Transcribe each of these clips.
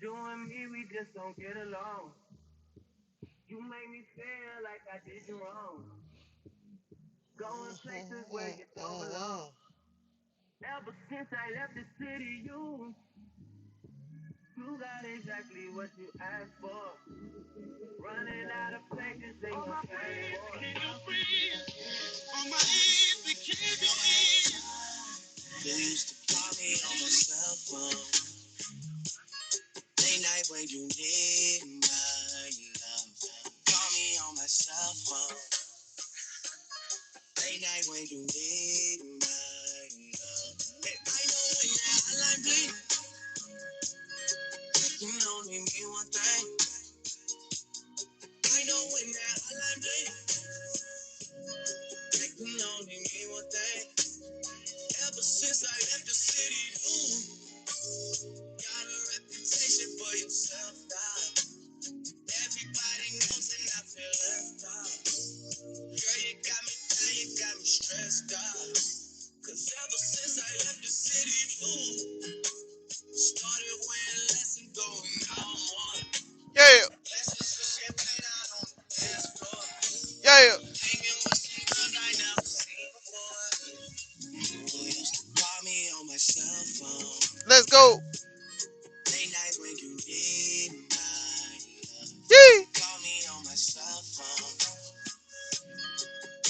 You and me, we just don't get along. You make me feel like I did you wrong. Going places where you don't belong. Ever since I left the city, you got exactly what you asked for. Running out of places, they all my friends became your friends. All my ears became your ears. You used to call me on my cell phone. Late night when you need my love. Call me on my cell phone. Late night when you need my love. And I know when that hotline bling, you only mean one thing. I know when that hotline bling, you only mean one thing. Ever since I left the city, you got a reputation for yourself, dog. Everybody knows and I feel left out. Girl, you got me down, you got me stressed out. Cause ever since I left the city, you started wearing less and going out more. Yeah. Lessons for champagne out on the dance floor. Yeah. Hanging with some girls I never seen before. Who used to call me on my cell phone. Let's go. Late night when you need my love. Yeah. Call me on my cell phone.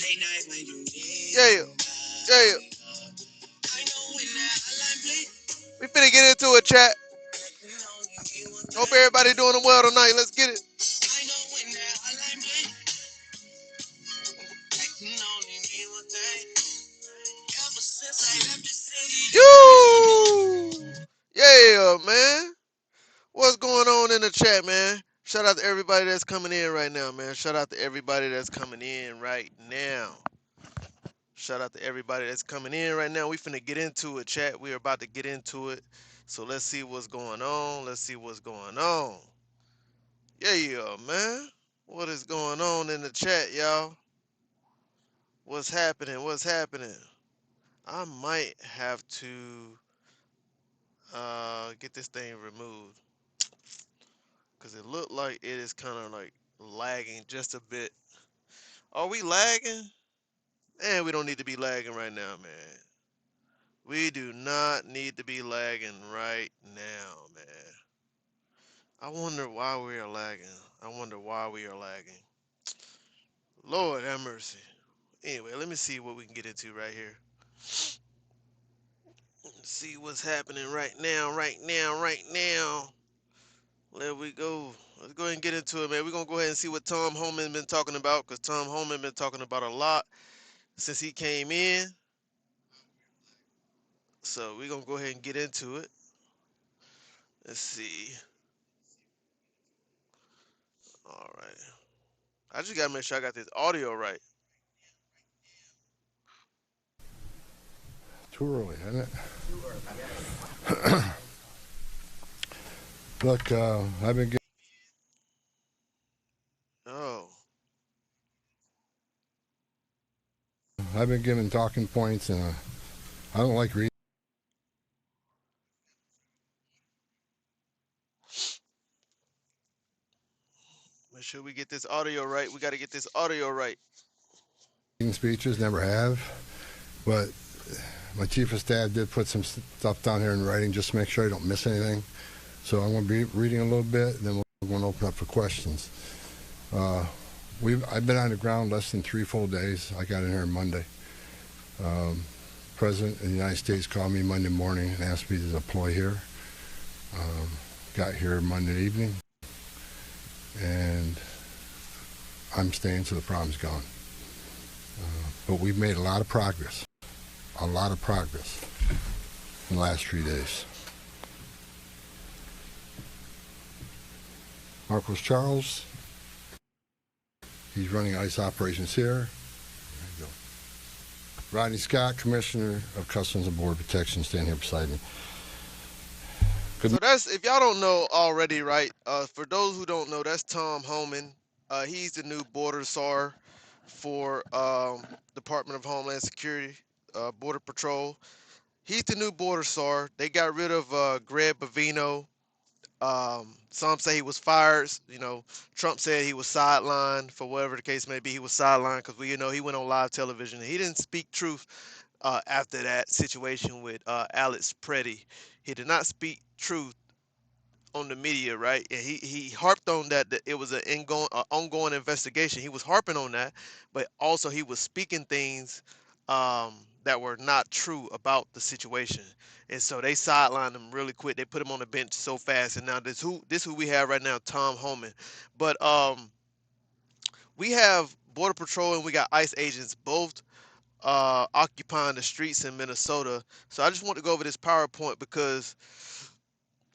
Late night when you need my love. I know when that hotline bling. We finna get into it, chat. Hope everybody doing well tonight. Let's get it. I know when that hotline bling. Only me one thing. Ever since I left the city. You. Yeah, man. What's going on in the chat, man? Shout out to everybody that's coming in right now, man. Shout out to everybody that's coming in right now. Shout out to everybody that's coming in right now. We finna get into it, chat. We are about to get into it. So let's see what's going on. Let's see what's going on. Yeah, man. What is going on in the chat, y'all? What's happening? What's happening? I might have to get this thing removed because it looked like it is kind of like lagging just a bit. Are we lagging? Man, we don't need to be lagging right now, man. We do not need to be lagging right now, man. I wonder why we are lagging. I wonder why we are lagging. Lord have mercy. Anyway, let me see what we can get into right here. Let's see what's happening right now, right now, right now. There we go. Let's go ahead and get into it, man. We're going to go ahead and see what Tom Homan been talking about, because Tom Homan been talking about a lot since he came in. So we're going to go ahead and get into it. Let's see. All right. I just got to make sure I got this audio right. Too early, isn't it? Look, I've been Oh. given talking points, and I don't like reading. Make sure we get this audio right. We got to get this audio right. Speeches, never have, but my chief of staff did put some stuff down here in writing just to make sure I don't miss anything. So I'm going to be reading a little bit, then we're going to open up for questions. I've been on the ground less than 3 full days. I got in here Monday. President of the United States called me Monday morning and asked me to deploy here. Got here Monday evening, and I'm staying till the problem's gone. But we've made a lot of progress in the last 3 days. Marcos Charles, he's running ICE operations here. There you go. Rodney Scott, Commissioner of Customs and Border Protection, standing here beside me. So that's, if y'all don't know already, right? For those who don't know, that's Tom Homan. He's the new border czar for Department of Homeland Security, Border Patrol. He's the new border czar. They got rid of Greg Bavino. Some say he was fired. Trump said he was sidelined for whatever the case may be. He was sidelined because he went on live television. He didn't speak truth after that situation with Alex Pretti. He did not speak truth on the media, right? And he harped on that it was an ongoing investigation. He was harping on that, but also he was speaking things um, that were not true about the situation. And so they sidelined him really quick. They put him on the bench so fast. And now this who we have right now, Tom Homan. But we have Border Patrol and we got ICE agents both occupying the streets in Minnesota. So I just want to go over this PowerPoint because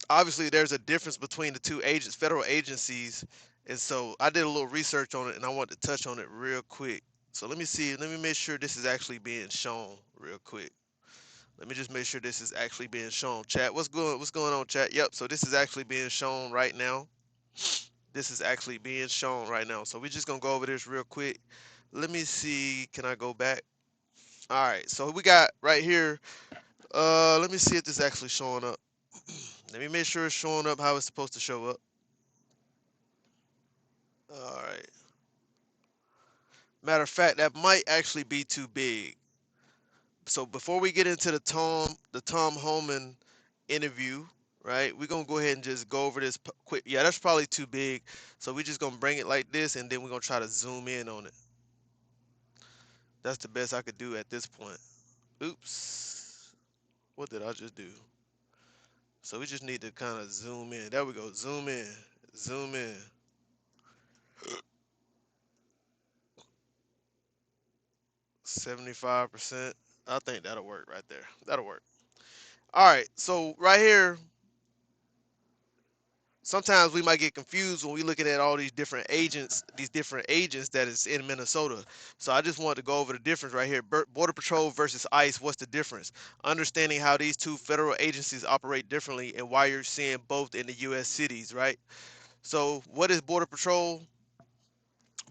obviously there's a difference between the two federal agencies, and so I did a little research on it, and I want to touch on it real quick. So let me see. Let me make sure this is actually being shown real quick. Let me just make sure this is actually being shown. Chat, what's going on, chat? Yep. So this is actually being shown right now. This is actually being shown right now. So we're just gonna go over this real quick. Let me see. Can I go back? All right. So we got right here. Let me see if this is actually showing up. Let me make sure it's showing up how it's supposed to show up. All right. Matter of fact, that might actually be too big. So before we get into the Tom Homan interview, right? We're gonna go ahead and just go over this quick. Yeah, that's probably too big. So we're just gonna bring it like this, and then we're gonna try to zoom in on it. That's the best I could do at this point. Oops. What did I just do? So we just need to kind of zoom in. There we go. Zoom in. Zoom in. 75%. I think that'll work right there. That'll work. All right. So right here, sometimes we might get confused when we looking at all these different agents that is in Minnesota. So I just wanted to go over the difference right here. Border Patrol versus ICE. What's the difference? Understanding how these two federal agencies operate differently and why you're seeing both in the U.S. cities, right? So what is Border Patrol?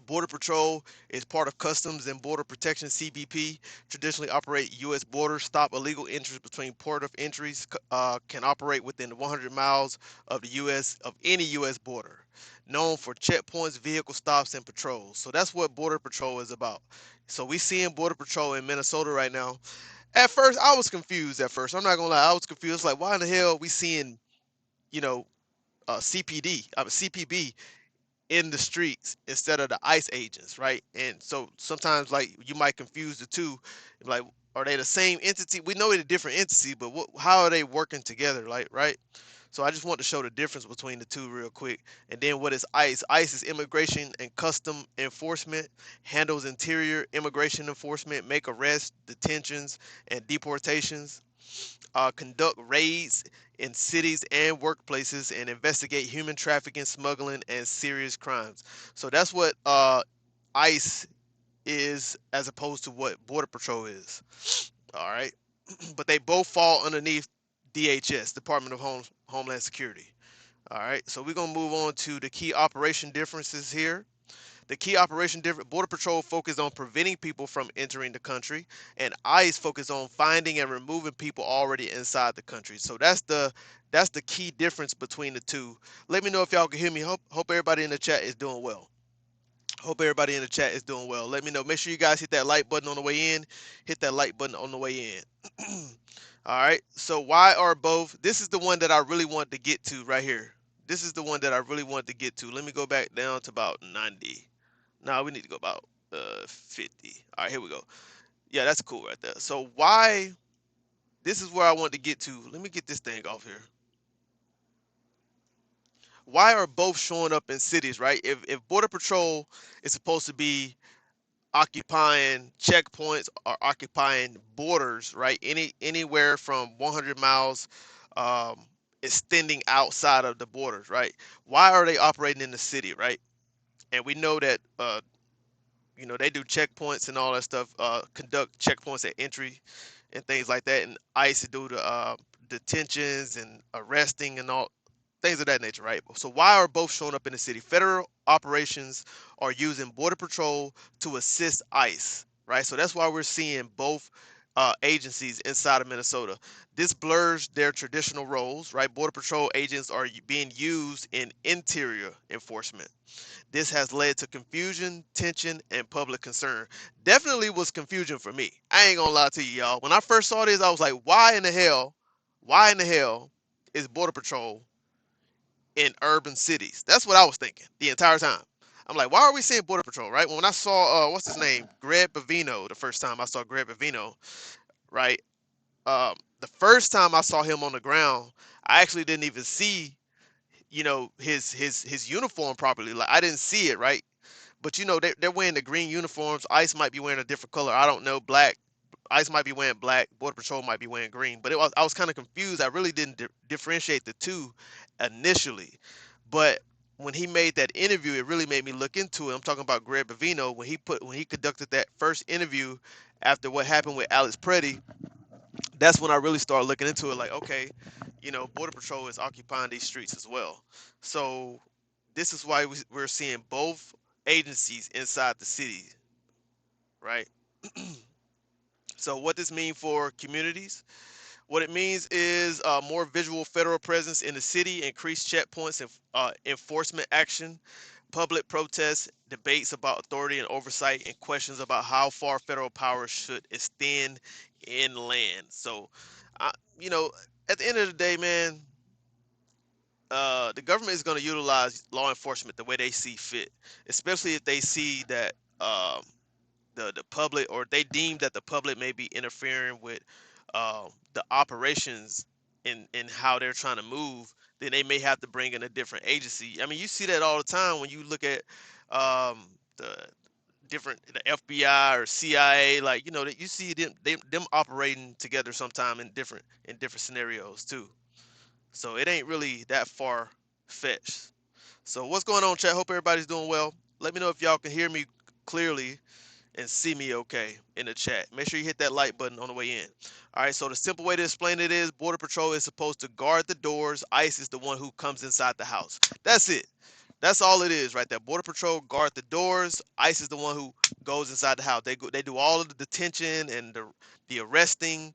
Border Patrol is part of Customs and Border Protection (CBP). Traditionally operate U.S. borders, stop illegal entries between port of entries, can operate within 100 miles of the U.S. of any U.S. border. Known for checkpoints, vehicle stops, and patrols. So that's what Border Patrol is about. So we seeing Border Patrol in Minnesota right now. At first, I was confused. At first, I'm not gonna lie, I was confused. Like, why in the hell we seeing, you know, CPB in the streets instead of the ICE agents, right? And so sometimes like you might confuse the two, like are they the same entity? We know they're different entities, but how are they working together, like right? So I just want to show the difference between the two real quick. And then what is ICE? ICE is Immigration and Custom Enforcement, handles interior immigration enforcement, make arrests, detentions, and deportations, conduct raids in cities and workplaces, and investigate human trafficking, smuggling, and serious crimes. So that's what ICE is as opposed to what Border Patrol is. All right. But they both fall underneath DHS, Department of Homeland Security. All right. So we're going to move on to the key operation differences here. The key operation different Border Patrol focus on preventing people from entering the country, and ICE focus on finding and removing people already inside the country. So that's the key difference between the two. Let me know if y'all can hear me. Hope everybody in the chat is doing well. Hope everybody in the chat is doing well. Let me know. Make sure you guys hit that like button on the way in. Hit that like button on the way in. All right. So why are both? This is the one that I really want to get to right here. This is the one that I really want to get to. Let me go back down to about 90. Now we need to go about 50. All right, here we go. Yeah, that's cool right there. So why? This is where I want to get to. Let me get this thing off here. Why are both showing up in cities, right? If Border Patrol is supposed to be occupying checkpoints or occupying borders, right? Anywhere from 100 miles, um, extending outside of the borders, right? Why are they operating in the city, right? And we know that they do checkpoints and all that stuff, conduct checkpoints at entry and things like that, and ICE do the detentions and arresting and all things of that nature, right? So why are both showing up in the city? Federal operations are using Border Patrol to assist ICE, right? So that's why we're seeing both. agencies inside of Minnesota. This blurs their traditional roles, right? Border Patrol agents are being used in interior enforcement. This has led to confusion, tension, and public concern. Definitely was confusion for me. I ain't gonna lie to you, y'all. When I first saw this, I was like, why in the hell is Border Patrol in urban cities? That's what I was thinking the entire time. I'm like, why are we seeing Border Patrol, right? When I saw, what's his name? Greg Bavino, the first time I saw Greg Bavino, right? The first time I saw him on the ground, I actually didn't even see, his uniform properly. Like I didn't see it, right? But they're wearing the green uniforms. ICE might be wearing a different color. I don't know. Black. ICE might be wearing black. Border Patrol might be wearing green. But I was kind of confused. I really didn't differentiate the two initially. But when he made that interview, it really made me look into it. I'm talking about Greg Bavino when he conducted that first interview after what happened with Alex Pretti. That's when I really started looking into it. Like, okay, Border Patrol is occupying these streets as well. So this is why we're seeing both agencies inside the city, right? So what this mean for communities? What it means is more visual federal presence in the city, increased checkpoints and enforcement action, public protests, debates about authority and oversight, and questions about how far federal power should extend inland. So, I, you know, at the end of the day, man, the government is going to utilize law enforcement the way they see fit, especially if they see that the public, or they deem that the public may be interfering with the operations in how they're trying to move. Then they may have to bring in a different agency. I mean, you see that all the time when you look at the the FBI or CIA. Like that you see them operating together sometime in different scenarios too. So it ain't really that far fetched. So what's going on, chat? Hope everybody's doing well. Let me know if y'all can hear me clearly and see me okay in the chat. Make sure you hit that like button on the way in. All right, so the simple way to explain it is Border Patrol is supposed to guard the doors. ICE is the one who comes inside the house. That's it. That's all it is right there. Border Patrol guard the doors. ICE is the one who goes inside the house. They do all of the detention and the arresting.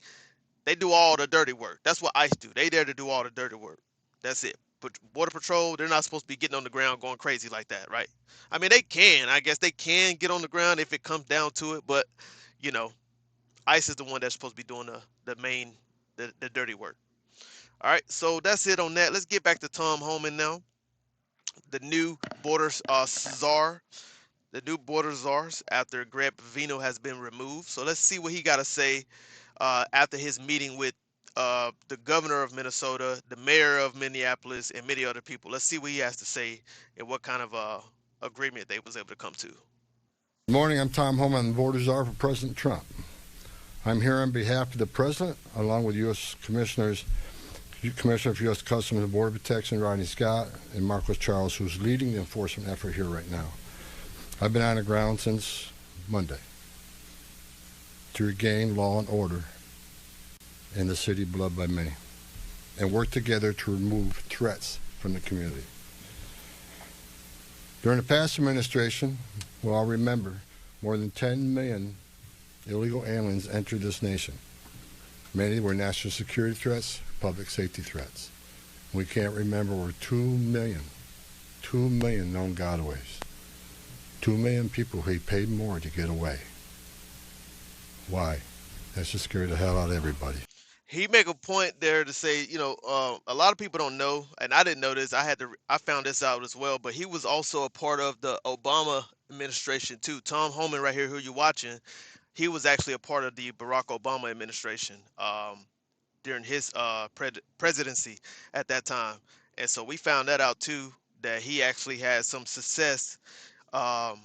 They do all the dirty work. That's what ICE do. They there to do all the dirty work. That's it. But Border Patrol, they're not supposed to be getting on the ground going crazy like that, right? I mean, they can. I guess they can get on the ground if it comes down to it. But, you know, ICE is the one that's supposed to be doing the main, the dirty work. All right, so that's it on that. Let's get back to Tom Homan now, the new border czar, the new border czars after Greg Vino has been removed. So let's see what he got to say after his meeting with the governor of Minnesota, the mayor of Minneapolis, and many other people. Let's see what he has to say and what kind of agreement they was able to come to. Good morning. I'm Tom Homan, Border Czar for President Trump. I'm here on behalf of the President, along with U.S. Commissioner for U.S. Customs and Border Protection, Rodney Scott, and Marcos Charles, who's leading the enforcement effort here right now. I've been on the ground since Monday to regain law and order in the city beloved by many, and work together to remove threats from the community. During the past administration, we'll all remember, more than 10 million illegal aliens entered this nation. Many were national security threats, public safety threats. We can't remember we're 2 million known gotaways. 2 million people who paid more to get away. Why? That should scare the hell out of everybody. He make a point there to say, a lot of people don't know, and I didn't know this. I found this out as well. But he was also a part of the Obama administration too. Tom Homan, right here, who you're watching, he was actually a part of the Barack Obama administration during his presidency at that time. And so we found that out too, that he actually had some success um,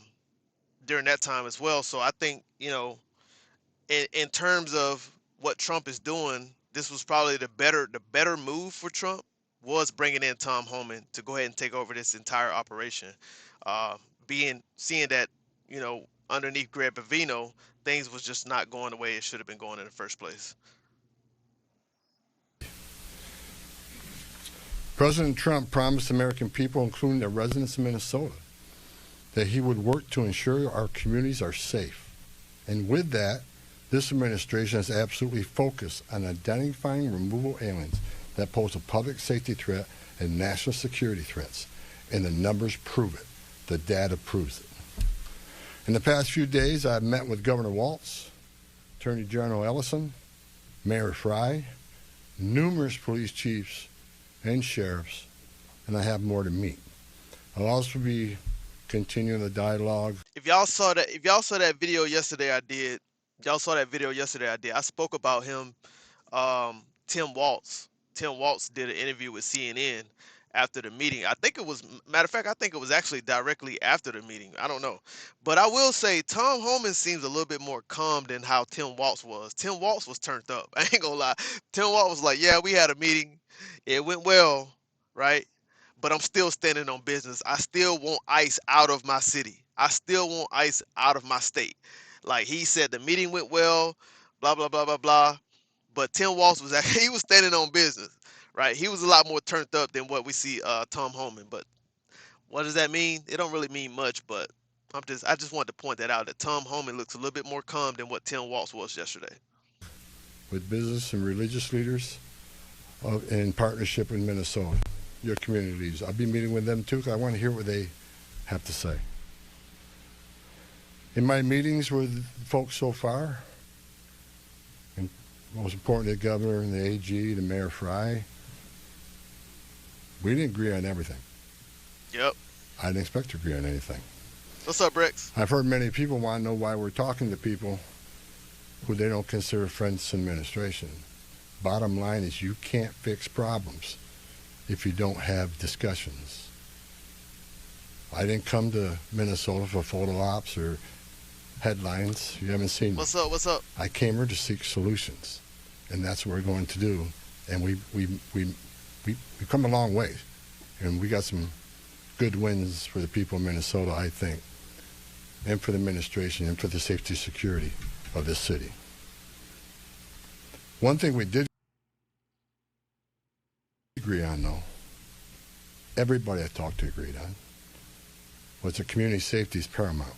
during that time as well. So I think, in terms of what Trump is doing, this was probably the better move for Trump, was bringing in Tom Homan to go ahead and take over this entire operation. Seeing that, underneath Greg Bavino, things was just not going the way it should have been going in the first place. President Trump promised American people, including the residents of Minnesota, that he would work to ensure our communities are safe. And with that, This administration is absolutely focused on identifying removal aliens that pose a public safety threat and national security threats, and the numbers prove it. The data proves it. In the past few days, I've met with Governor Walz, Attorney General Ellison, Mayor Fry, numerous police chiefs and sheriffs, and I have more to meet. I'll also be continuing the dialogue. If y'all saw that video yesterday, I did. Y'all saw that video yesterday, I did. I spoke about him. Tim Waltz. Tim Waltz did an interview with CNN after the meeting. I think it was, matter of fact, I think it was actually directly after the meeting. I don't know, but I will say Tom Homan seems a little bit more calm than how Tim Waltz was. Tim Waltz was turned up. I ain't gonna lie. Tim Waltz was like, "Yeah, we had a meeting. It went well, right? But I'm still standing on business. I still want ICE out of my city. I still want ICE out of my state." Like he said, the meeting went well. Blah blah blah blah blah. But Tim Walz was actually, he was standing on business, right? He was a lot more turned up than what we see Tom Homan. But what does that mean? It don't really mean much, but I just wanted to point that out that Tom Homan looks a little bit more calm than what Tim Walz was yesterday. With business and religious leaders in partnership with Minnesota, your communities. I'll be meeting with them too because I want to hear what they have to say. In my meetings with folks so far, and most importantly, the governor and the AG, the Mayor Fry, we didn't agree on everything. Yep. I didn't expect to agree on anything. What's up, Rex? I've heard many people want to know why we're talking to people who they don't consider friends in administration. Bottom line is you can't fix problems if you don't have discussions. I didn't come to Minnesota for photo ops or headlines. You haven't seen me. What's up? What's up? I came here to seek solutions, and that's what we're going to do. And we've come a long way, and we got some good wins for the people of Minnesota, I think, and for the administration and for the safety security of this city. One thing we did agree on, though, everybody I talked to agreed on, was that community safety is paramount.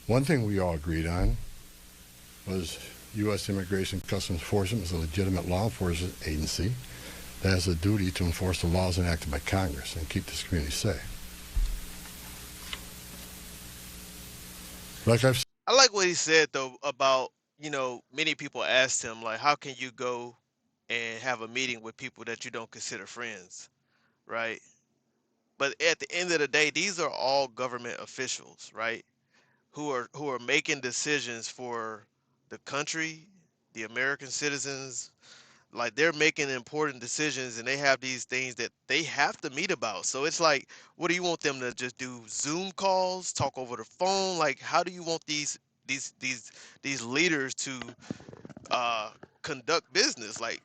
One thing we all agreed on was U.S. Immigration and Customs Enforcement is a legitimate law enforcement agency that has a duty to enforce the laws enacted by Congress and keep this community safe. Like I've I like what he said though about, many people asked him like, how can you go and have a meeting with people that you don't consider friends, right? But at the end of the day, these are all government officials, right? Who are making decisions for the country, the American citizens. Like they're making important decisions and they have these things that they have to meet about. So it's like, what do you want them to just do? Zoom calls, talk over the phone? Like how do you want these these leaders to conduct business? Like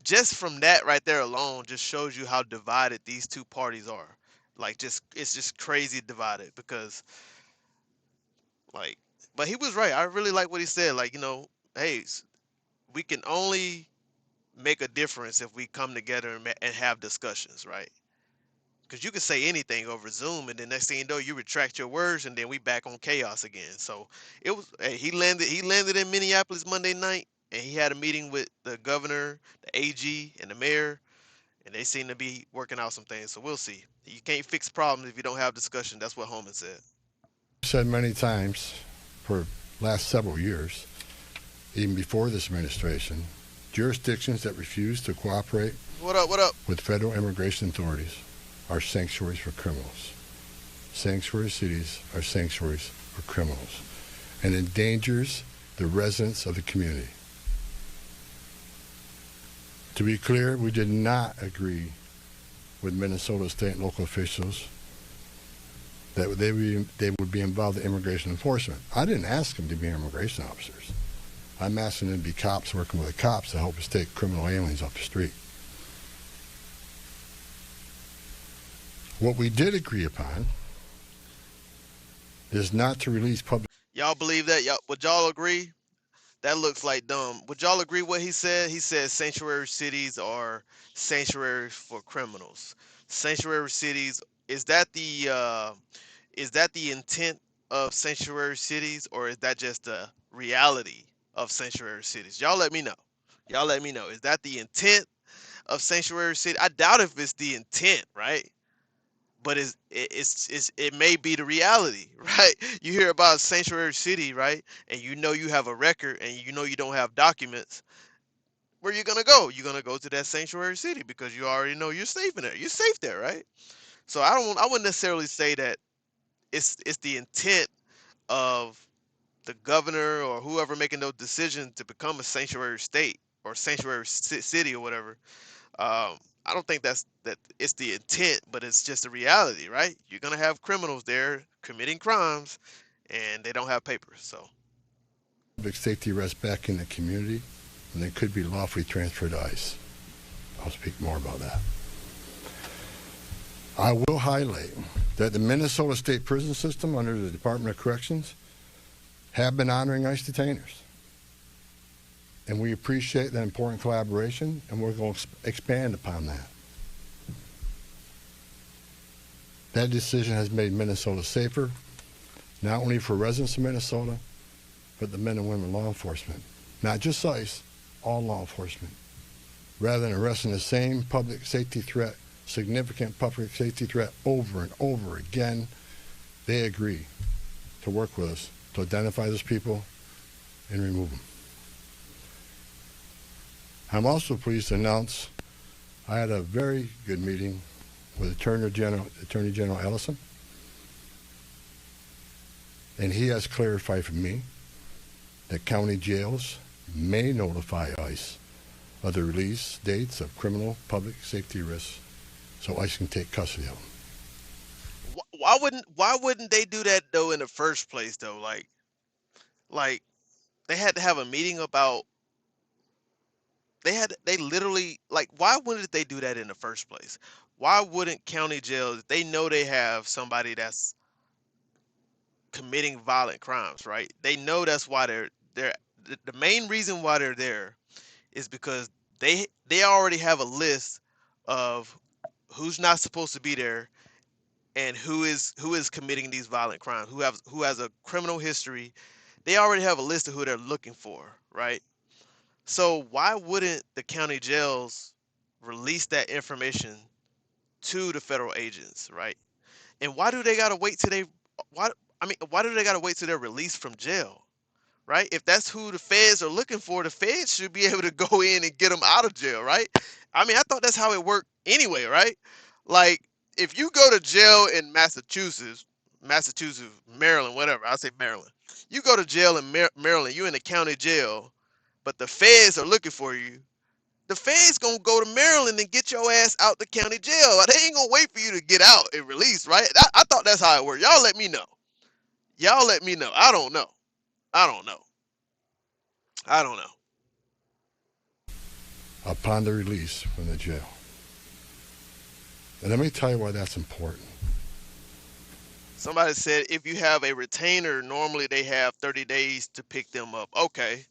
just from that right there alone just shows you how divided these two parties are. Like just it's just crazy divided because like, but he was right. I really like what he said. Like, hey, we can only make a difference if we come together and have discussions, right? Because you can say anything over Zoom, and then next thing you know, you retract your words, and then we back on chaos again. So it was. Hey, he landed in Minneapolis Monday night, and he had a meeting with the governor, the AG, and the mayor, and they seem to be working out some things. So we'll see. You can't fix problems if you don't have discussion. That's what Holman said. said many times for last several years, even before this administration, jurisdictions that refuse to cooperate What up? What up? with federal immigration authorities are sanctuaries for criminals. Sanctuary cities are sanctuaries for criminals and endangers the residents of the community. To be clear, we did not agree with Minnesota state and local officials that they would be involved in immigration enforcement. I didn't ask them to be immigration officers. I'm asking them to be cops working with the cops to help us take criminal aliens off the street. What we did agree upon is not to release public. Y'all believe that? Y'all would y'all agree? That looks like dumb. Would y'all agree what he said? He said sanctuary cities are sanctuaries for criminals. Sanctuary cities, is that the intent of sanctuary cities, or is that just reality of sanctuary cities? Y'all let me know. Y'all let me know. Is that the intent of sanctuary city? I doubt if it's the intent, right? But it may be the reality, right? You hear about sanctuary city, right? And you know you have a record, and you know you don't have documents. Where you gonna go? You're gonna go to that sanctuary city because you already know you're safe in there. You're safe there, right? So I wouldn't necessarily say that it's the intent of the governor or whoever making those decisions to become a sanctuary state or sanctuary city or whatever. I don't think that it's the intent, but it's just a reality, right? You're gonna have criminals there committing crimes, and they don't have papers. So Public safety rests back in the community, and they could be lawfully transferred to ICE. I'll speak more about that. I will highlight that the Minnesota State Prison System under the Department of Corrections have been honoring ICE detainers. And we appreciate that important collaboration, and we're going to expand upon that. That decision has made Minnesota safer, not only for residents of Minnesota, but the men and women law enforcement. Not just ICE, all law enforcement. Rather than arresting the same public safety threat, significant public safety threat over and over again, they agree to work with us to identify those people and remove them. I'm also pleased to announce I had a very good meeting with Attorney General Ellison, and he has clarified for me that county jails may notify ICE of the release dates of criminal public safety risks so ICE can take custody of them. why wouldn't they do that though in the first place though? Like they had to have a meeting about they literally like why wouldn't they do that in the first place? Why wouldn't county jails, if they know they have somebody that's committing violent crimes, right? They know that's why they're the main reason why they're there is because they already have a list of who's not supposed to be there and who is committing these violent crimes, who has a criminal history. They already have a list of who they're looking for, right? So why wouldn't the county jails release that information to the federal agents, right? And why do they gotta wait till they why why do they gotta wait till they're released from jail? Right? If that's who the feds are looking for, the feds should be able to go in and get them out of jail, right? I thought that's how it worked anyway, right? Like, if you go to jail in Massachusetts, Maryland, whatever, I say Maryland. You go to jail in Maryland, you're in the county jail, but the feds are looking for you. The feds gonna go to Maryland and get your ass out the county jail. They ain't gonna wait for you to get out and release, right? I thought that's how it worked. Y'all let me know. Y'all let me know. I don't know. I don't know. I don't know. Upon the release from the jail. And let me tell you why that's important. Somebody said if you have a retainer, normally they have 30 days to pick them up. Okay.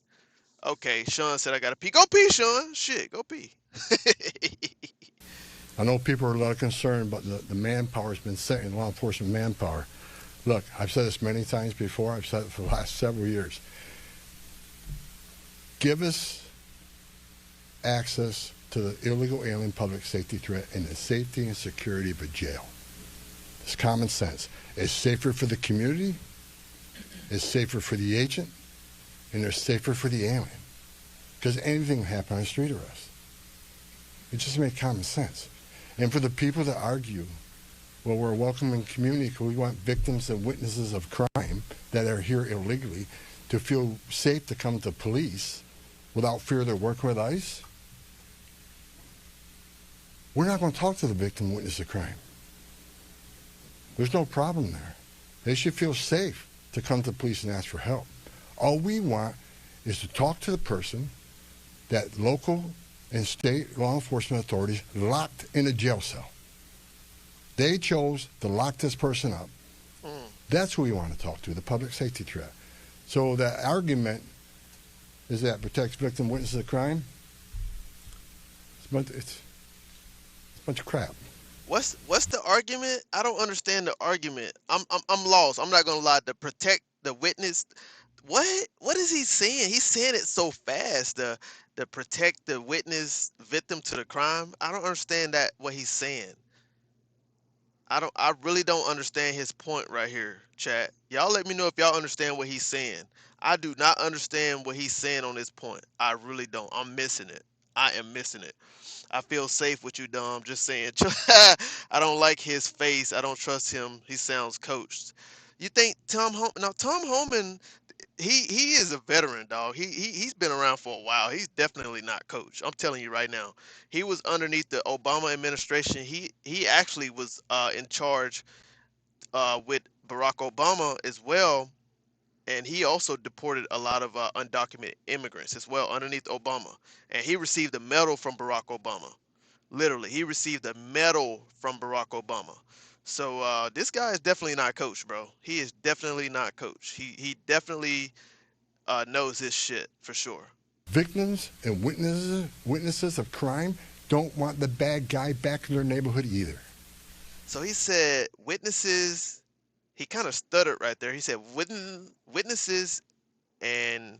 Okay. Sean said I gotta pee. Go pee, Sean. Shit, go pee. I know people are a lot concerned about the manpower has been set in law enforcement manpower. Look, I've said this many times before. I've said it for the last several years. Give us access to the illegal alien public safety threat and the safety and security of a jail. It's common sense. It's safer for the community, it's safer for the agent, and it's safer for the alien. Because anything can happen on a street arrest. It just makes common sense. And for the people that argue, well, we're a welcoming community because we want victims and witnesses of crime that are here illegally to feel safe to come to police without fear they're working with ICE, we're not going to talk to the victim and witness of crime. There's no problem there. They should feel safe to come to police and ask for help. All we want is to talk to the person that local and state law enforcement authorities locked in a jail cell. They chose to lock this person up. That's who we want to talk to, the public safety threat. So the argument is that protects victim witnesses of crime. It's a bunch of crap. What's the argument? I don't understand the argument. I'm lost. I'm not gonna lie. To protect the witness, What? What is he saying? He's saying it so fast. The protect the witness victim to the crime. I don't understand that what he's saying. I really don't understand his point right here, chat. Y'all let me know if y'all understand what he's saying. I do not understand what he's saying on this point. I really don't. I'm missing it. I am missing it. I feel safe with you, Dom. Just saying. I don't like his face. I don't trust him. He sounds coached. You think Tom Hom now Tom Homan he is a veteran, dog. He's been around for a while. He's definitely not coach. I'm telling you right now. He was underneath the Obama administration. He actually was in charge with Barack Obama as well, and he also deported a lot of undocumented immigrants as well underneath Obama. And he received a medal from Barack Obama. Literally, he received a medal from Barack Obama. So this guy is definitely not coach, bro. He is definitely not coach. He definitely knows his shit for sure. Victims and witnesses of crime don't want the bad guy back in their neighborhood either. So he said witnesses. He kind of stuttered right there. He said witnesses and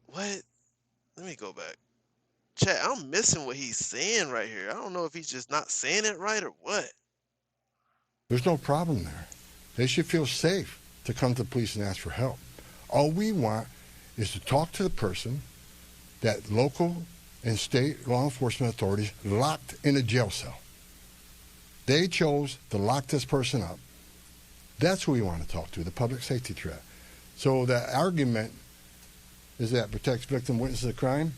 what? Let me go back. Chat, I'm missing what he's saying right here. I don't know if he's just not saying it right or what. There's no problem there. They should feel safe to come to the police and ask for help. All we want is to talk to the person that local and state law enforcement authorities locked in a jail cell. They chose to lock this person up. That's who we want to talk to, the public safety threat. So the argument is that protects victim witnesses of crime.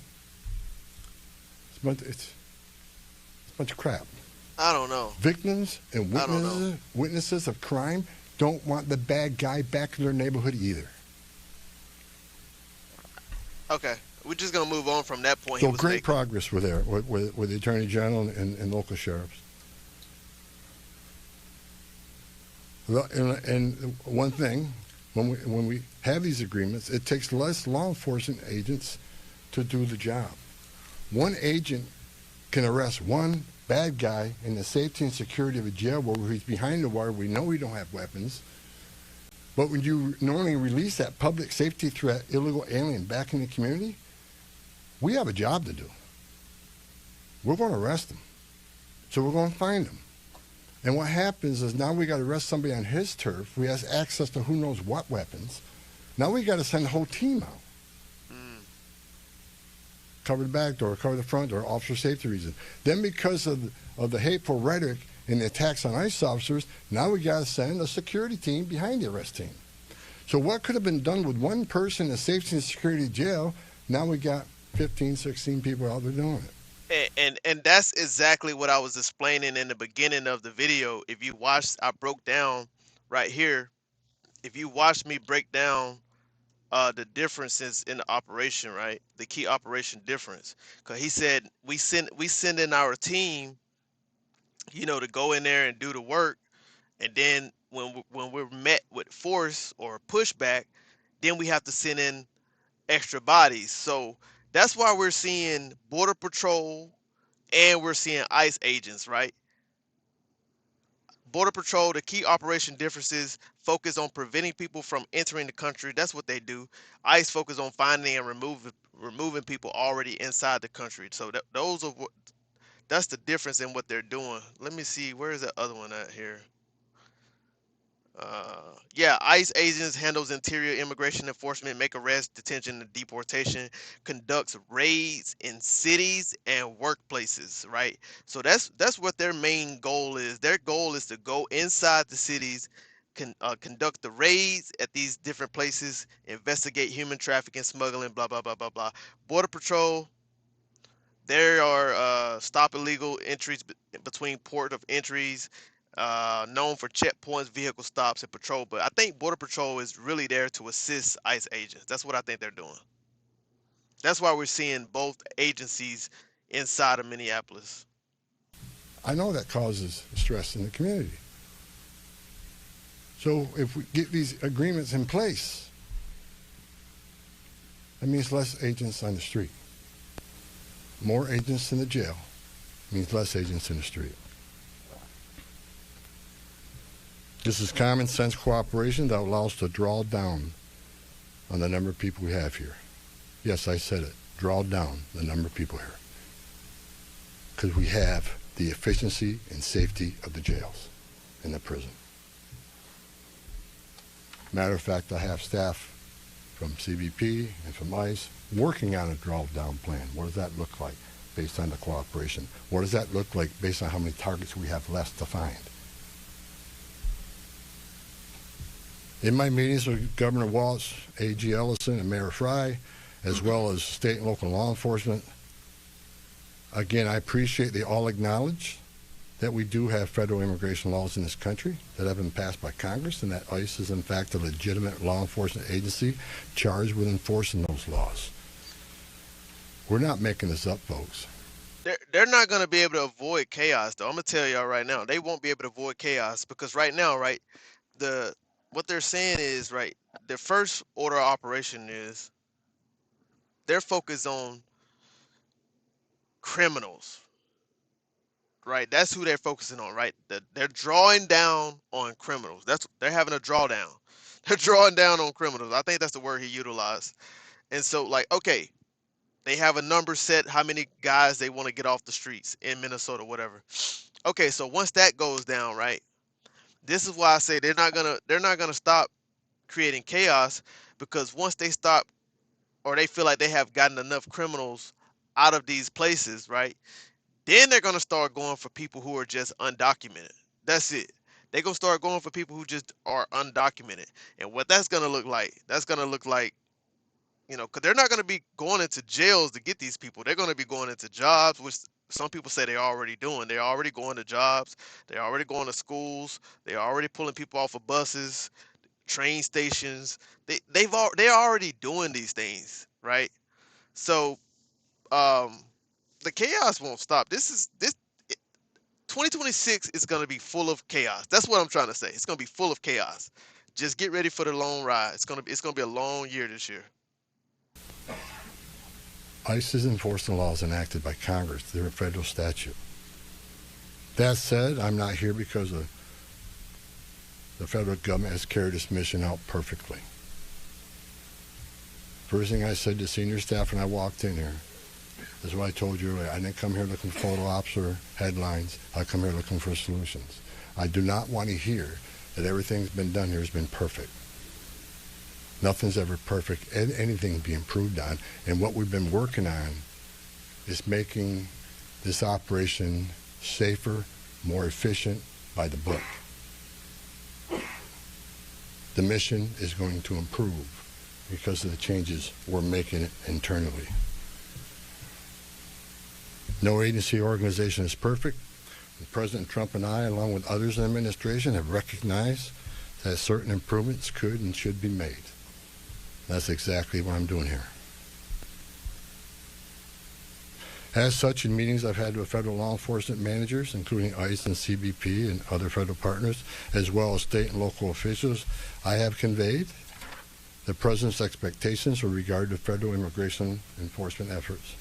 It's a bunch of crap. I don't know. Victims and witnesses of crime don't want the bad guy back in their neighborhood either. Okay, we're just gonna move on from that point. So great progress with there with the Attorney General and local sheriffs. And one thing, when we have these agreements, it takes less law enforcement agents to do the job. One agent can arrest one bad guy in the safety and security of a jail where he's behind the wire. We know we don't have weapons. But when you normally release that public safety threat, illegal alien back in the community, we have a job to do. We're going to arrest them. So we're going to find them. And what happens is now we got to arrest somebody on his turf. We have access to who knows what weapons. Now we got to send the whole team out. Cover the back door, cover the front door, officer safety reasons. Then because of the hateful rhetoric and the attacks on ICE officers, now we got to send a security team behind the arrest team. So what could have been done with one person in safety and security jail, now we got 15, 16 people out there doing it. And that's exactly what I was explaining in the beginning of the video. If you watched, I broke down right here. If you watched me break down the differences in the operation, right? The key operation difference. Because he said we send in our team, to go in there and do the work, and then when we're met with force or pushback, then we have to send in extra bodies. So that's why we're seeing Border Patrol and we're seeing ICE agents, right? Border Patrol, the key operation differences focus on preventing people from entering the country. That's what they do. ICE focus on finding and removing people already inside the country. So that's the difference in what they're doing. Let me see, where is that other one at here? Yeah, ICE agents handles interior immigration enforcement, make arrest, detention, and deportation, conducts raids in cities and workplaces, right? So that's what their main goal is. Their goal is to go inside the cities, conduct the raids at these different places, investigate human trafficking, smuggling, blah, blah, blah, blah, blah. Border Patrol, there are stop illegal entries between port of entries, known for checkpoints, vehicle stops, and patrol. But I think Border Patrol is really there to assist ICE agents. That's what I think they're doing. That's why we're seeing both agencies inside of Minneapolis. I know that causes stress in the community. So if we get these agreements in place, that means less agents on the street. More agents in the jail means less agents in the street. This is common sense cooperation that allows to draw down on the number of people we have here. Yes, I said it. Draw down the number of people here. Because we have the efficiency and safety of the jails and the prison. Matter of fact, I have staff from CBP and from ICE working on a draw-down plan. What does that look like based on the cooperation? What does that look like based on how many targets we have left to find? In my meetings with Governor Walz, A.G. Ellison, and Mayor Fry, as well as state and local law enforcement, again, I appreciate they all acknowledge that we do have federal immigration laws in this country that have been passed by Congress, and that ICE is in fact a legitimate law enforcement agency charged with enforcing those laws. We're not making this up, folks. They're not going to be able to avoid chaos, though. I'm going to tell y'all right now, they won't be able to avoid chaos because right now, right, what they're saying is, right, the first order of operation is they're focused on criminals, right? That's who they're focusing on, right? They're drawing down on criminals. They're having a drawdown. They're drawing down on criminals. I think that's the word he utilized. And so, like, okay, they have a number set, how many guys they want to get off the streets in Minnesota, whatever. Okay, so once that goes down, right? This is why I say they're not gonna stop creating chaos, because once they stop, or they feel like they have gotten enough criminals out of these places, right? Then they're gonna start going for people who are just undocumented. That's it. They're gonna start going for people who just are undocumented. And what that's gonna look like, because they're not gonna be going into jails to get these people. They're gonna be going into jobs, which some people say they're already doing. They're already going to jobs. They're already going to schools. They're already pulling people off of buses, train stations. They're already doing these things, right? So the chaos won't stop. This 2026 is going to be full of chaos. That's what I'm trying to say. It's going to be full of chaos. Just get ready for the long ride. It's going to be a long year this year. ICE is enforcing laws enacted by Congress. They're a federal statute. That said, I'm not here because the federal government has carried its mission out perfectly. First thing I said to senior staff when I walked in here is what I told you earlier. I didn't come here looking for photo ops or headlines. I come here looking for solutions. I do not want to hear that everything's been done here has been perfect. Nothing's ever perfect. Anything can be improved on. And what we've been working on is making this operation safer, more efficient, by the book. The mission is going to improve because of the changes we're making internally. No agency or organization is perfect. President Trump and I, along with others in the administration, have recognized that certain improvements could and should be made. That's exactly what I'm doing here. As such, in meetings I've had with federal law enforcement managers, including ICE and CBP and other federal partners, as well as state and local officials, I have conveyed the President's expectations with regard to federal immigration enforcement efforts.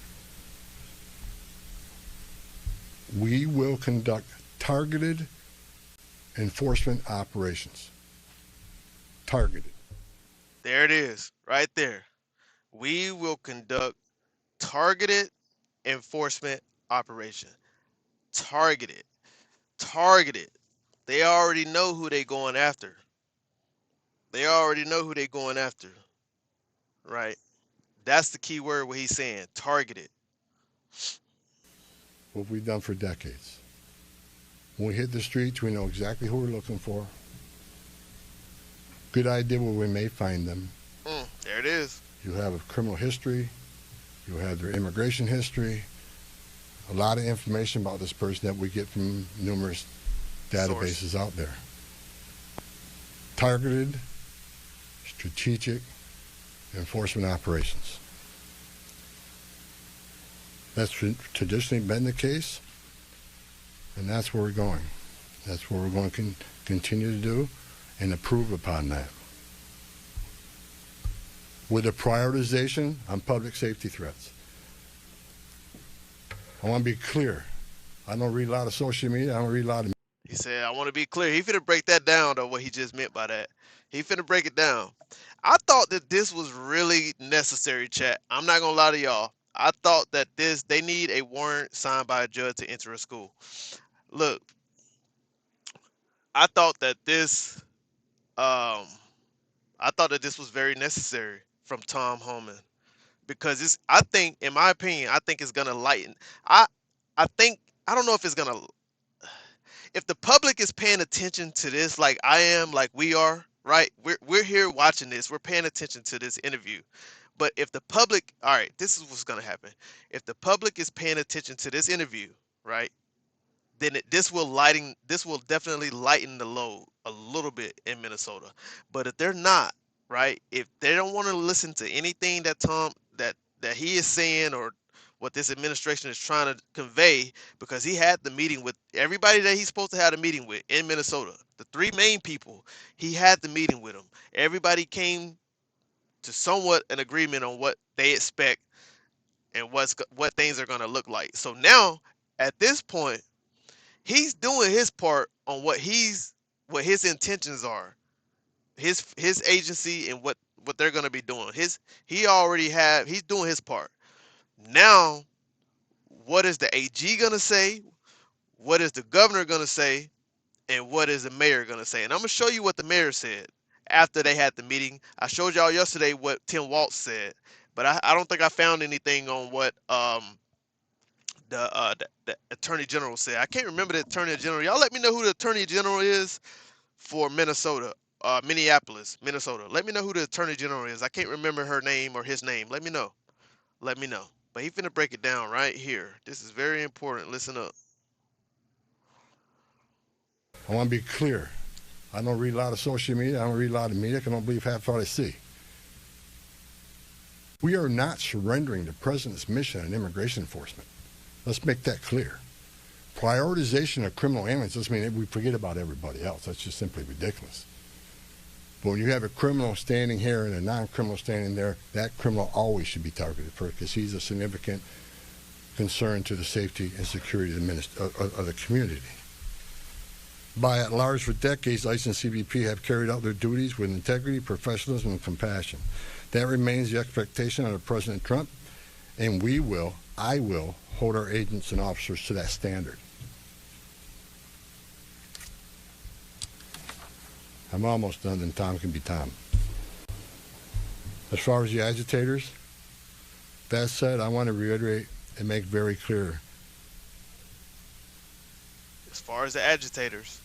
We will conduct targeted enforcement operations. Targeted. There it is, right there. We will conduct targeted enforcement operation. Targeted. Targeted. They already know who they going after. They already know who they going after. Right? That's the key word what he's saying. Targeted. What we've done for decades. When we hit the streets, we know exactly who we're looking for. Good idea where we may find them. There it is. You have a criminal history. You have their immigration history. A lot of information about this person that we get from numerous databases out there. Targeted, strategic enforcement operations. That's traditionally been the case, and that's where we're going. That's what we're going to continue to do and improve upon that. With a prioritization on public safety threats. I want to be clear. I don't read a lot of social media. I don't read a lot of. He said, I want to be clear. He finna break that down, though, what he just meant by that. He finna break it down. I thought that this was really necessary, chat. I'm not gonna lie to y'all. I thought that they need a warrant signed by a judge to enter a school. Look, I thought that um I thought that this was very necessary from Tom Homan because I think, in my opinion, I think it's gonna lighten. I I think I don't know if it's gonna, if the public is paying attention to this like I am, like we are, right? We're here watching this. We're paying attention to this interview. But if the public, all right, this is what's gonna happen. If the public is paying attention to this interview, right? Then this will definitely lighten the load a little bit in Minnesota. But if they're not, right, if they don't want to listen to anything that that he is saying, or what this administration is trying to convey, because he had the meeting with everybody that he's supposed to have a meeting with in Minnesota, the three main people, he had the meeting with them. Everybody came to somewhat an agreement on what they expect and what things are going to look like. So now, at this point, he's doing his part on what his intentions are, his agency, and what they're going to be doing. He's doing his part. Now, what is the AG going to say? What is the governor going to say? And what is the mayor going to say? And I'm going to show you what the mayor said after they had the meeting. I showed y'all yesterday what Tim Walz said, but I don't think I found anything on what the attorney general said. I can't remember the attorney general. Y'all let me know who the attorney general is for Minnesota, Minneapolis, Minnesota. Let me know who the attorney general is. I can't remember her name or his name. Let me know. Let me know. But he finna break it down right here. This is very important. Listen up. I want to be clear. I don't read a lot of social media. I don't read a lot of media. I don't believe half what I see. We are not surrendering the president's mission on immigration enforcement. Let's make that clear. Prioritization of criminal aliens doesn't mean that we forget about everybody else. That's just simply ridiculous. But when you have a criminal standing here and a non-criminal standing there, that criminal always should be targeted first because he's a significant concern to the safety and security of the community. By and large, for decades, ICE and CBP have carried out their duties with integrity, professionalism, and compassion. That remains the expectation under President Trump, and I will, hold our agents and officers to that standard. I'm almost done, then Tom can be Tom. As far as the agitators, that said, I want to reiterate and make very clear. As far as the agitators,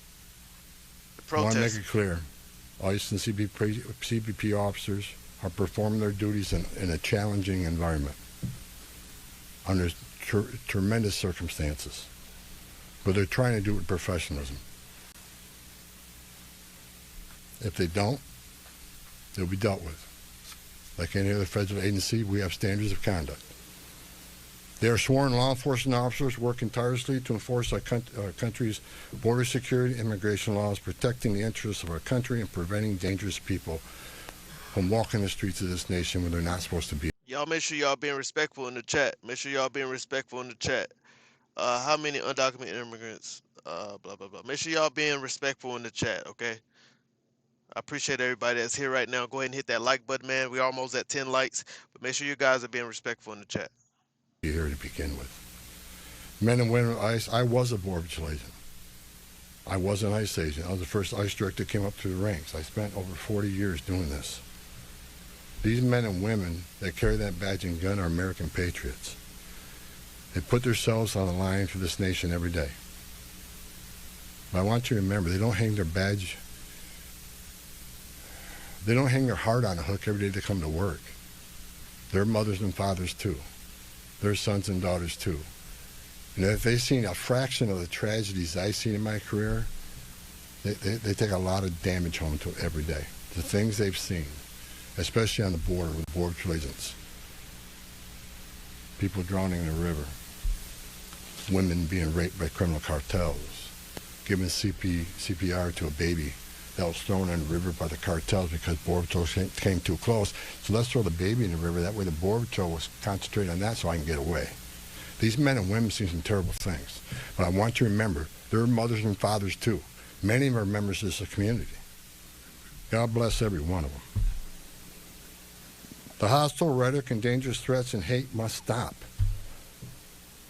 the I want to make protesters. it clear. ICE and CBP officers are performing their duties in a challenging environment under tremendous circumstances. But they're trying to do it with professionalism. If they don't, they'll be dealt with. Like any other federal agency, we have standards of conduct. They are sworn law enforcement officers working tirelessly to enforce our country's border security and immigration laws, protecting the interests of our country and preventing dangerous people from walking the streets of this nation when they're not supposed to be. Y'all make sure y'all being respectful in the chat. Make sure y'all being respectful in the chat. How many undocumented immigrants? Blah blah blah. Make sure y'all being respectful in the chat, okay? I appreciate everybody that's here right now. Go ahead and hit that like button, man. We're almost at 10 likes, but make sure you guys are being respectful in the chat. Here to begin with. Men and women of ICE, I was a Border Patrol agent. I was an ICE agent. I was the first ICE director that came up through the ranks. I spent over 40 years doing this. These men and women that carry that badge and gun are American patriots. They put themselves on the line for this nation every day. But I want you to remember, they don't hang their badge, they don't hang their heart on a hook every day they come to work. They're mothers and fathers too. They're sons and daughters too. And if they've seen a fraction of the tragedies I've seen in my career, they take a lot of damage home to every day. The things they've seen, especially on the border with Border Patrol agents. People drowning in the river, women being raped by criminal cartels, giving CPR to a baby that was thrown in the river by the cartels because Border Patrol came too close. So let's throw the baby in the river. That way the Border Patrol was concentrated on that so I can get away. These men and women see some terrible things. But I want you to remember, they're mothers and fathers too. Many of them are members of this community. God bless every one of them. The hostile rhetoric and dangerous threats and hate must stop.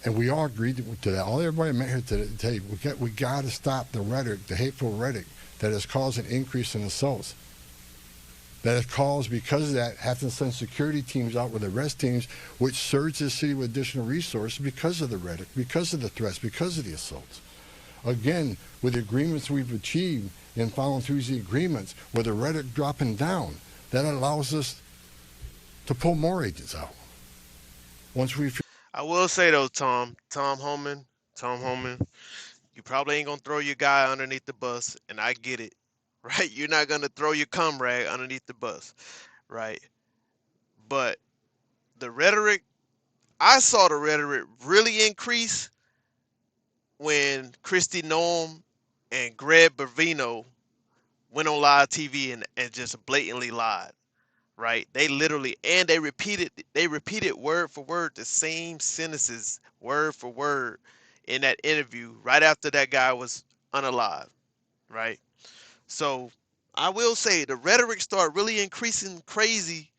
And we all agreed to that. All everybody met here today, tell you, we got to stop the rhetoric, the hateful rhetoric that has caused an increase in assaults. That has caused, because of that, having to send security teams out with arrest teams, which surge the city with additional resources because of the rhetoric, because of the threats, because of the assaults. Again, with the agreements we've achieved and following through the agreements, with the rhetoric dropping down, that allows us to pull more agents out. Once we I will say though, Tom Homan, you probably ain't gonna throw your guy underneath the bus, and I get it, right? You're not gonna throw your comrade underneath the bus, right? But the rhetoric, I saw the rhetoric really increase when Christy Noem and Greg Bavino went on live TV and just blatantly lied, right? They literally, and they repeated word for word the same sentences word for word in that interview right after that guy was unalive, right? So I will say the rhetoric started really increasing crazy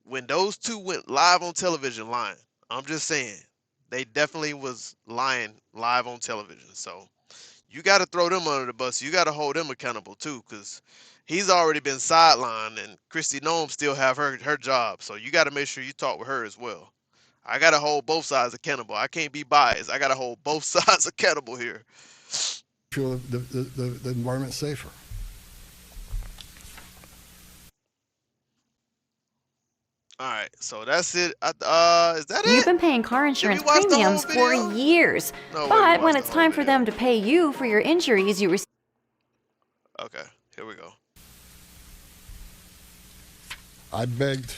when those two went live on television lying. I'm just saying they definitely was lying live on television. So you got to throw them under the bus. You got to hold them accountable too, because he's already been sidelined, and Christy Noem still have her job. So you got to make sure you talk with her as well. I got to hold both sides accountable. I can't be biased. I got to hold both sides accountable here. feel the environment safer. All right, so that's it. Is that You've it? been paying car Did we insurance watch the whole premiums for video? years. No way, we But when watched the it's whole time for video. them to pay you for your injuries you received. Okay, here we go. I begged.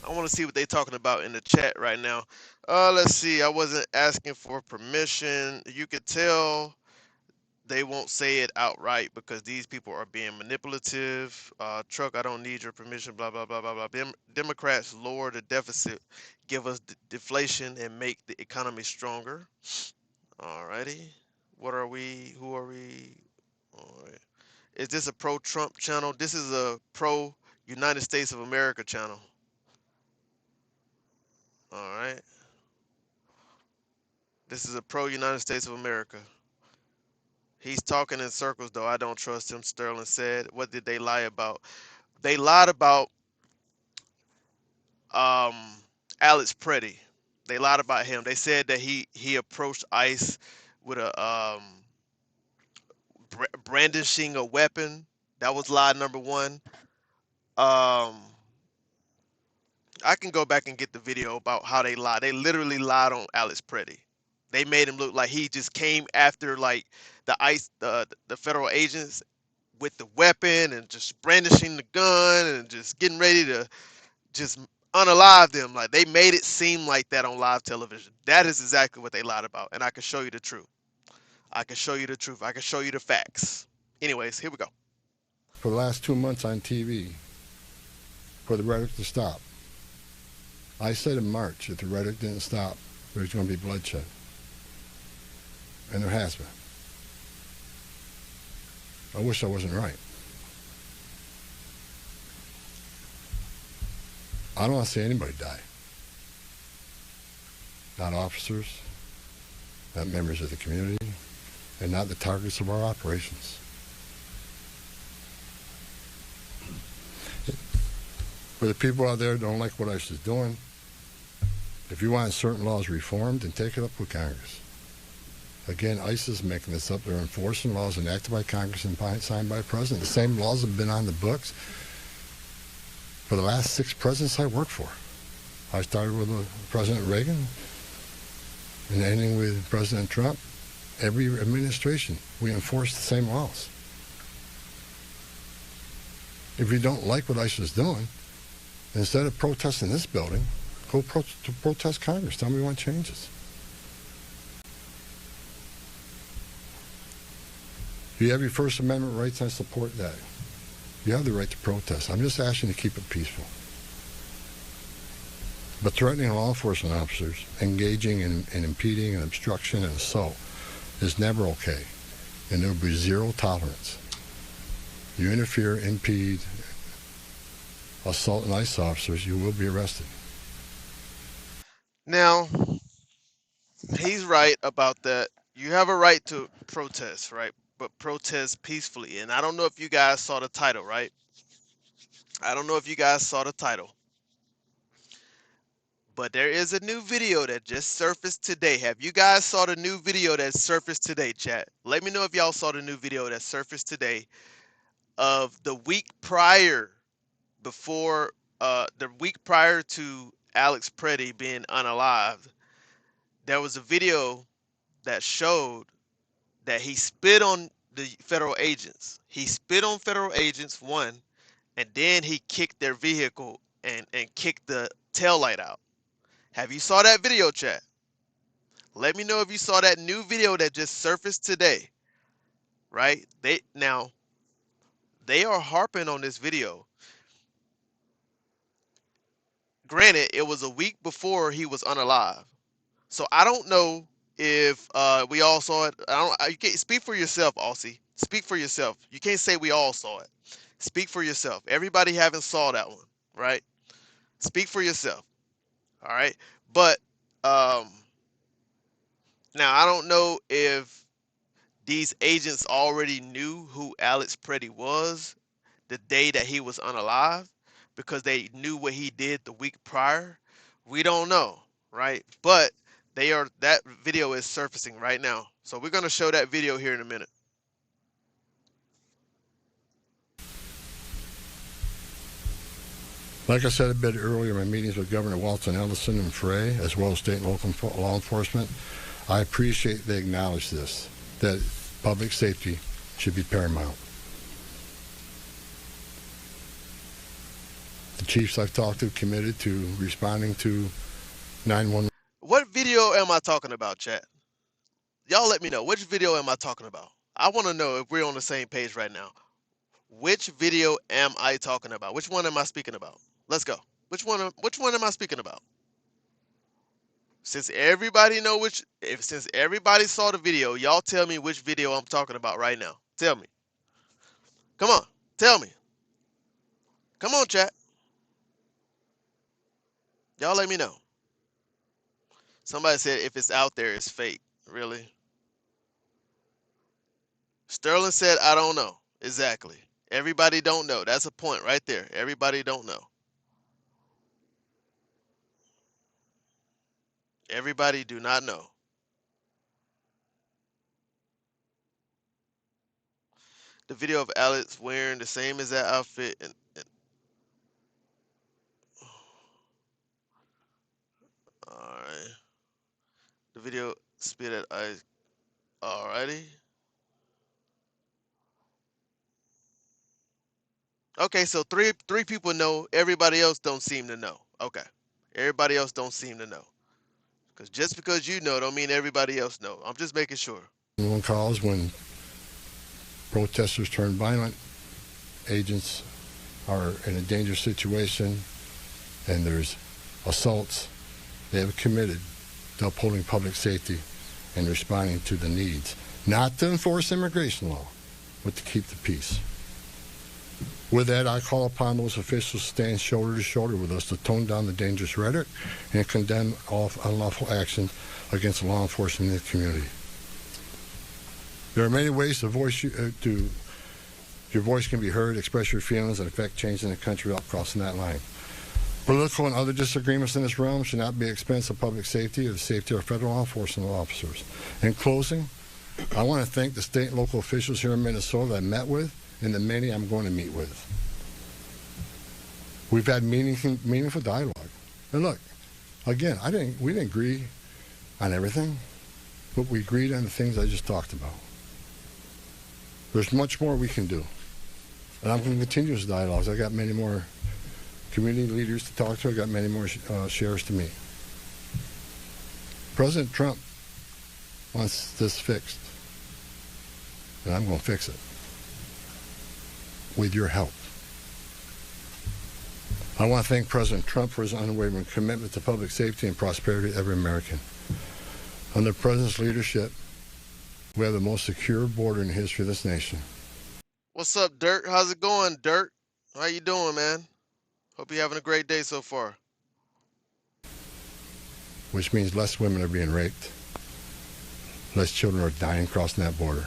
I want to see what they're talking about in the chat right now. Let's see. I wasn't asking for permission. You could tell they won't say it outright because these people are being manipulative. Truck, I don't need your permission. Blah blah blah blah blah. Democrats lower the deficit, give us deflation, and make the economy stronger. Alrighty. What are we? Who are we? All right. Is this a pro-Trump channel? This is a pro-United States of America channel. All right. This is a pro-United States of America. He's talking in circles, though. I don't trust him, Sterling said. What did they lie about? They lied about um, Alex Pretti. They lied about him. They said that he approached ICE with a brandishing a weapon. That was lie number one. I can go back and get the video about how they lied. They literally lied on Alex Pretti. They made him look like he just came after like the ICE, the federal agents with the weapon and just brandishing the gun and just getting ready to just unalive them. Like they made it seem like that on live television. That is exactly what they lied about, and I can show you the truth. I can show you the truth. I can show you the facts. Anyways, here we go. For the last 2 months on TV, for the rhetoric to stop. I said in March, if the rhetoric didn't stop, there's going to be bloodshed. And there has been. I wish I wasn't right. I don't want to see anybody die. Not officers, not members of the community, and not the targets of our operations. For the people out there that don't like what ICE is doing, if you want certain laws reformed, then take it up with Congress. Again, ICE is making this up. They're enforcing laws enacted by Congress and signed by the President. The same laws have been on the books for the last 6 presidents I worked for. I started with President Reagan and ending with President Trump. Every administration, we enforce the same laws. If you don't like what ICE is doing, instead of protesting this building, go to protest Congress. Tell me you want changes. You have your First Amendment rights, I support that. You have the right to protest. I'm just asking you to keep it peaceful. But threatening law enforcement officers, engaging in impeding and obstruction and assault is never okay. And there will be zero tolerance. You interfere, impede, assaulting ICE officers, you will be arrested. Now, he's right about that. You have a right to protest, right? But protest peacefully. And I don't know if you guys saw the title, right? I don't know if you guys saw the title. But there is a new video that just surfaced today. Have you guys saw the new video that surfaced today, chat? Let me know if y'all saw the new video that surfaced today of the week prior, before the week prior to Alex Pretti being unalived. There was a video that showed that he spit on the federal agents. He spit on federal agents, one, and then he kicked their vehicle and kicked the tail light out. Have you saw that video, chat? Let me know if you saw that new video that just surfaced today. Right? They are harping on this video. Granted, it was a week before he was unalive. So I don't know if we all saw it. You can't speak for yourself, Aussie. Speak for yourself. You can't say we all saw it. Speak for yourself. Everybody haven't saw that one, right? Speak for yourself. All right. But now I don't know if these agents already knew who Alex Pretti was the day that he was unalive because they knew what he did the week prior. We don't know, right? But that video is surfacing right now. So we're going to show that video here in a minute. Like I said a bit earlier in my meetings with Governor Walton Ellison and Frey, as well as state and local law enforcement, I appreciate they acknowledge this, that public safety should be paramount. The chiefs I've talked to committed to responding to 911. What video am I talking about, chat? Y'all let me know. Which video am I talking about? I want to know if we're on the same page right now. Which video am I talking about? Which one am I speaking about? Let's go. Which one am I speaking about? Since everybody since everybody saw the video, y'all tell me which video I'm talking about right now. Tell me. Come on. Tell me. Come on, chat. Y'all let me know. Somebody said if it's out there, it's fake. Really? Sterling said, I don't know. Exactly. Everybody don't know. That's a point right there. Everybody don't know. Everybody do not know. The video of Alex wearing the same exact outfit and alright. The video spit at ice. Alrighty. Okay, so three people know. Everybody else don't seem to know. Okay. Everybody else don't seem to know. Because just because you know don't mean everybody else know. I'm just making sure. Calls when protesters turn violent, agents are in a dangerous situation, and there's assaults. They have committed to upholding public safety and responding to the needs, not to enforce immigration law, but to keep the peace. With that, I call upon those officials to stand shoulder to shoulder with us to tone down the dangerous rhetoric and condemn all unlawful action against law enforcement in the community. There are many ways your voice can be heard, express your feelings, and affect change in the country without crossing that line. Political and other disagreements in this realm should not be at the expense of public safety or the safety of federal law enforcement officers. In closing, I want to thank the state and local officials here in Minnesota that I met with and the many I'm going to meet with. We've had meaningful dialogue. And look, again, we didn't agree on everything, but we agreed on the things I just talked about. There's much more we can do. And I'm going to continue this dialogues. I got many more community leaders to talk to. I got many more sheriffs to meet. President Trump wants this fixed. And I'm going to fix it. With your help. I want to thank President Trump for his unwavering commitment to public safety and prosperity of every American. Under the President's leadership, we have the most secure border in the history of this nation. What's up, Dirt? How's it going, Dirt? How you doing, man? Hope you're having a great day so far. Which means less women are being raped, less children are dying crossing that border,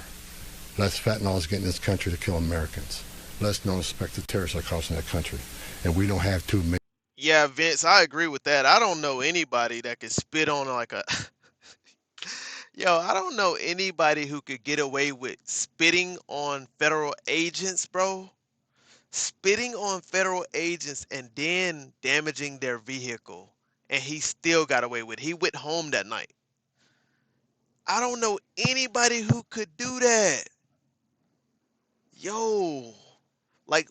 less fentanyl is getting in this country to kill Americans, less known suspected terrorists are crossing that country, and we don't have 2 million. Yeah, Vince, I agree with that. I don't know anybody that could spit on like a Yo, I don't know anybody who could get away with spitting on federal agents, bro. Spitting on federal agents and then damaging their vehicle. And he still got away with it. He went home that night. I don't know anybody who could do that. Yo, like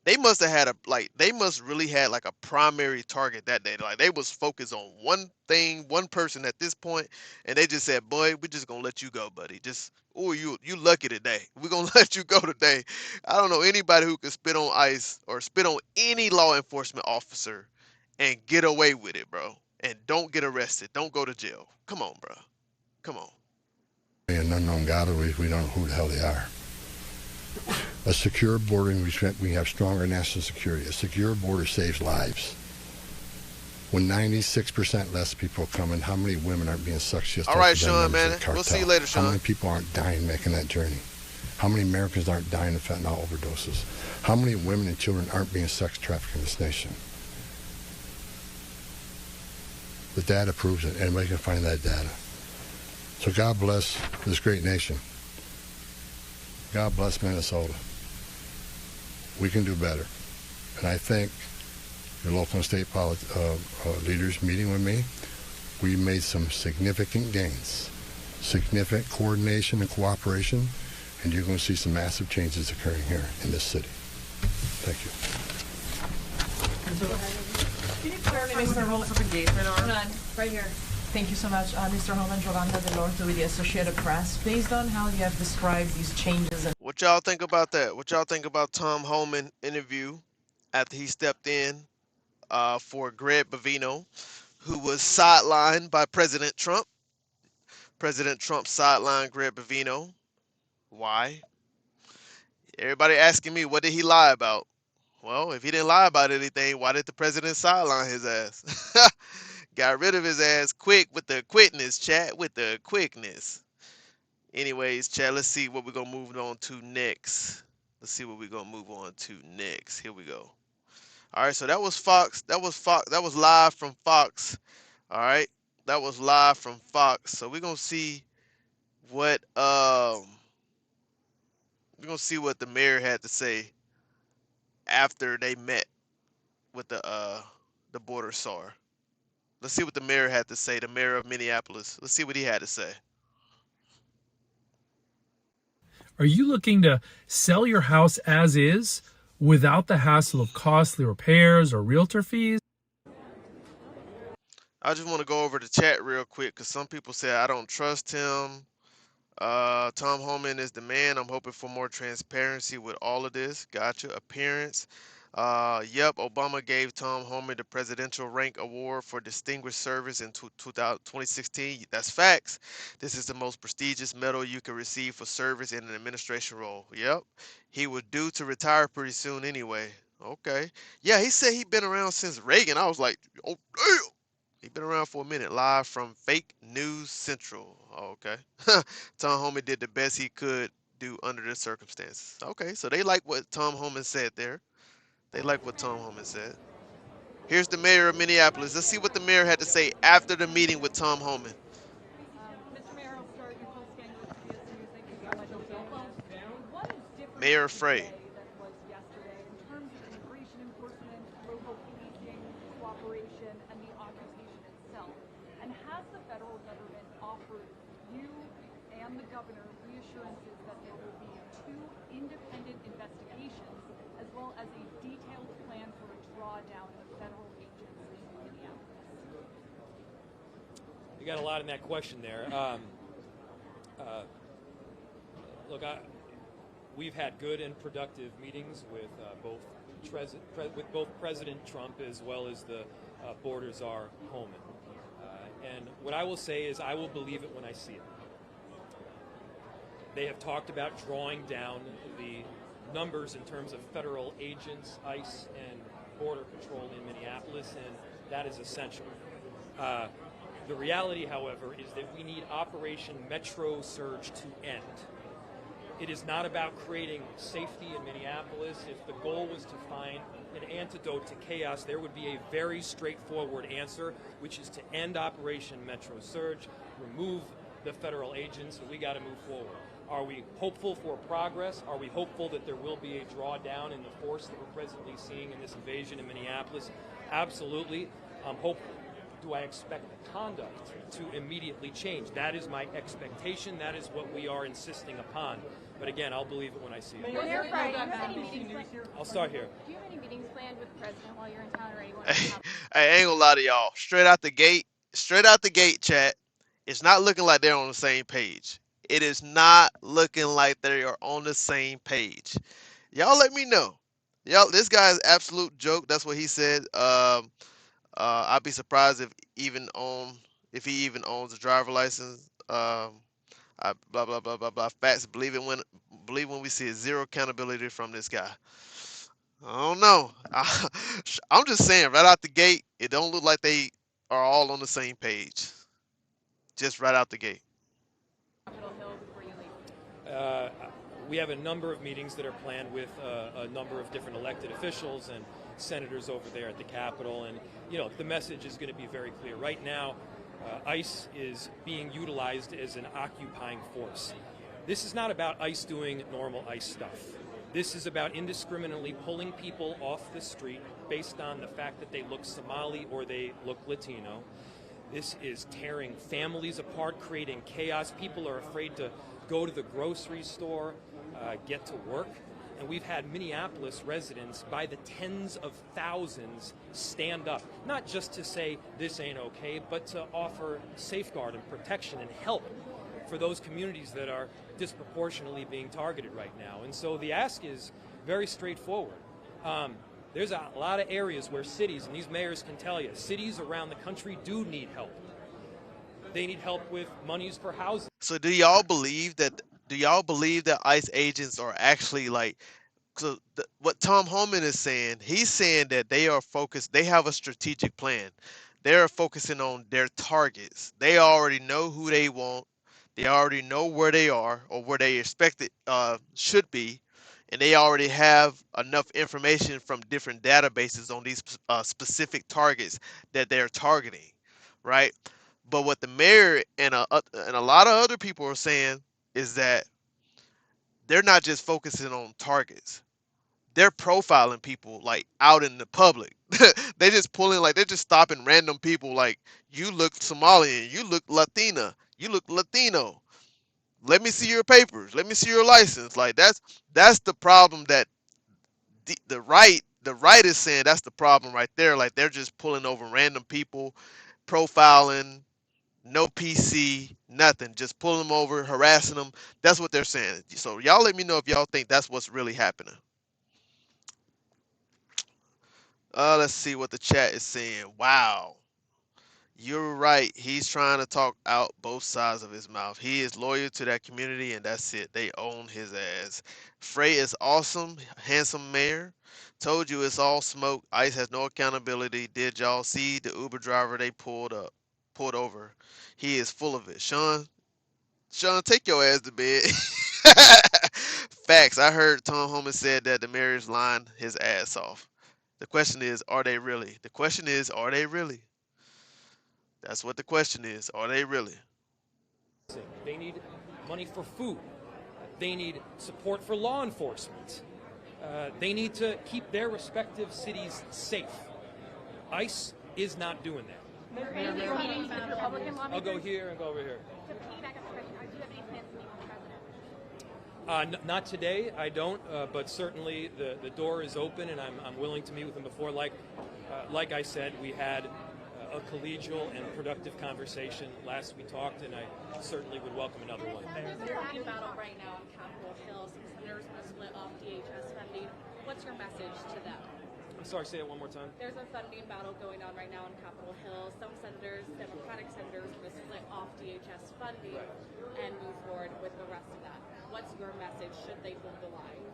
they must have had they must really had like a primary target that day. Like they was focused on one thing, one person at this point, and they just said, "Boy, we just gonna let you go, buddy. Just oh, you lucky today. We're gonna let you go today." I don't know anybody who could spit on ICE or spit on any law enforcement officer and get away with it, bro. And don't get arrested. Don't go to jail. Come on, bro. Come on. An unknown God, we don't know who the hell they are. A secure border, we have stronger national security. A secure border saves lives. When 96% less people are coming, how many women aren't being sucked? All right, Sean, man. We'll see you later, Sean. How many people aren't dying making that journey? How many Americans aren't dying of fentanyl overdoses? How many women and children aren't being sex trafficked in this nation? The data proves it. Anybody can find that data. So God bless this great nation. God bless Minnesota. We can do better. And I think your local and state leaders meeting with me, we made some significant gains, significant coordination and cooperation, and you're going to see some massive changes occurring here in this city. Thank you. Can you clarify what the rules of engagement are? None. Right here. Thank you so much, Mr. Holman, Giovanna Delorto with the Associated Press. Based on how you have described these changes and What y'all think about that? What y'all think about Tom Homan interview after he stepped in for Greg Bavino, who was sidelined by President Trump? President Trump sidelined Greg Bavino. Why? Everybody asking me, what did he lie about? Well, if he didn't lie about anything, why did the president sideline his ass? Got rid of his ass quick with the quickness, chat, with the quickness. Anyways, chat, let's see what we're going to move on to next. Let's see what we're going to move on to next. Here we go. All right, so that was Fox. That was live from Fox. All right, that was live from Fox. So we're going to see what the mayor had to say after they met with the border czar. Let's see what the mayor had to say, the mayor of Minneapolis. Let's see what he had to say. Are you looking to sell your house as is without the hassle of costly repairs or realtor fees? I just want to go over the chat real quick because some people say I don't trust him. Tom Homan is the man. I'm hoping for more transparency with all of this. Gotcha. Appearance. Yep, Obama gave Tom Homan the Presidential Rank Award for Distinguished Service in 2016. That's facts. This is the most prestigious medal you can receive for service in an administration role. Yep. He was due to retire pretty soon anyway. Okay. Yeah, he said he'd been around since Reagan. I was like, oh, damn. He's been around for a minute. Live from Fake News Central. Oh, okay. Tom Homan did the best he could do under the circumstances. Okay, so they like what Tom Homan said there. They like what Tom Homan said. Here's the mayor of Minneapolis. Let's see what the mayor had to say after the meeting with Tom Homan. Mr. Mayor, I'll start your full scan with CBS News. Thank you very much. What is different Mayor Frey. today than was yesterday in terms of immigration enforcement, local policing, cooperation, and the occupation itself? And has the federal government offered you and the governor reassurances that there will be 2 independent investigations as well as a detailed plan for a drawdown of federal agents in Minneapolis? You got a lot in that question there. Look, we've had good and productive meetings with both President Trump as well as the border czar Homan. And what I will say is I will believe it when I see it. They have talked about drawing down the numbers in terms of federal agents, ICE, and Border Patrol in Minneapolis, and that is essential. The reality, however, is that we need Operation Metro Surge to end. It is not about creating safety in Minneapolis. If the goal was to find an antidote to chaos, there would be a very straightforward answer, which is to end Operation Metro Surge, remove the federal agents, and we got to move forward. Are we hopeful for progress? Are we hopeful that there will be a drawdown in the force that we're presently seeing in this invasion in Minneapolis? Absolutely. I'm hopeful. Do I expect the conduct to immediately change? That is my expectation. That is what we are insisting upon. But again, I'll believe it when I see it. Mayor Fry, do you have any meetings planned? I'll start here. Do you have any meetings planned with the president while you're in town or anyone? I ain't gonna lie to y'all. Straight out the gate, chat. It's not looking like they're on the same page. It is not looking like they are on the same page. Y'all let me know. Y'all, this guy's absolute joke. That's what he said. I'd be surprised if he even owns a driver license. Blah blah blah blah blah. Facts. Believe when we see it. Zero accountability from this guy. I don't know. I'm just saying, right out the gate, it don't look like they are all on the same page. Just right out the gate. Capitol Hill before you leave? We have a number of meetings that are planned with a number of different elected officials and senators over there at the Capitol, and the message is going to be very clear. Right now, ICE is being utilized as an occupying force. This is not about ICE doing normal ICE stuff. This is about indiscriminately pulling people off the street based on the fact that they look Somali or they look Latino. This is tearing families apart, creating chaos. People are afraid to go to the grocery store, get to work. And we've had Minneapolis residents by the tens of thousands stand up, not just to say this ain't okay, but to offer safeguard and protection and help for those communities that are disproportionately being targeted right now. And so the ask is very straightforward. There's a lot of areas where cities, and these mayors can tell you, cities around the country do need help. They need help with monies for housing. So do y'all believe that ICE agents are actually what Tom Homan is saying? He's saying that they are focused, they have a strategic plan. They're focusing on their targets. They already know who they want. They already know where they are or where they expect it should be. And they already have enough information from different databases on these specific targets that they're targeting, right? But what the mayor and a lot of other people are saying is that they're not just focusing on targets. They're profiling people out in the public. They just they're just stopping random people you look Somalian, you look Latina, you look Latino. Let me see your papers. Let me see your license. That's the problem that the right is saying. That's the problem right there. They're just pulling over random people, profiling, no PC, nothing. Just pulling them over, harassing them. That's what they're saying. So y'all let me know if y'all think that's what's really happening. Let's see what the chat is saying. Wow. You're right. He's trying to talk out both sides of his mouth. He is loyal to that community, and that's it. They own his ass. Frey is awesome. Handsome mayor. Told you it's all smoke. ICE has no accountability. Did y'all see the Uber driver they pulled over? He is full of it. Sean, take your ass to bed. Facts. I heard Tom Homan said that the mayor is lying his ass off. The question is, are they really? The question is, are they really? That's what the question is. Are they really? They need money for food. They need support for law enforcement. They need to keep their respective cities safe. ICE is not doing that. Any of your meetings with Republican lawmakers? I'll go here and go over here. To piggyback on the question, do you have any plans to meet with the president? Not today, I don't, but certainly the door is open, and I'm willing to meet with him before. Like I said, we had a collegial and productive conversation last we talked, and I certainly would welcome another one. There's a funding battle right now on Capitol Hill. Some senators want to split off DHS funding. What's your message to them? I'm sorry, say it one more time. There's a funding battle going on right now on Capitol Hill. Some senators, Democratic senators, want to split off DHS funding and move forward with the rest of that. What's your message? Should they hold the line?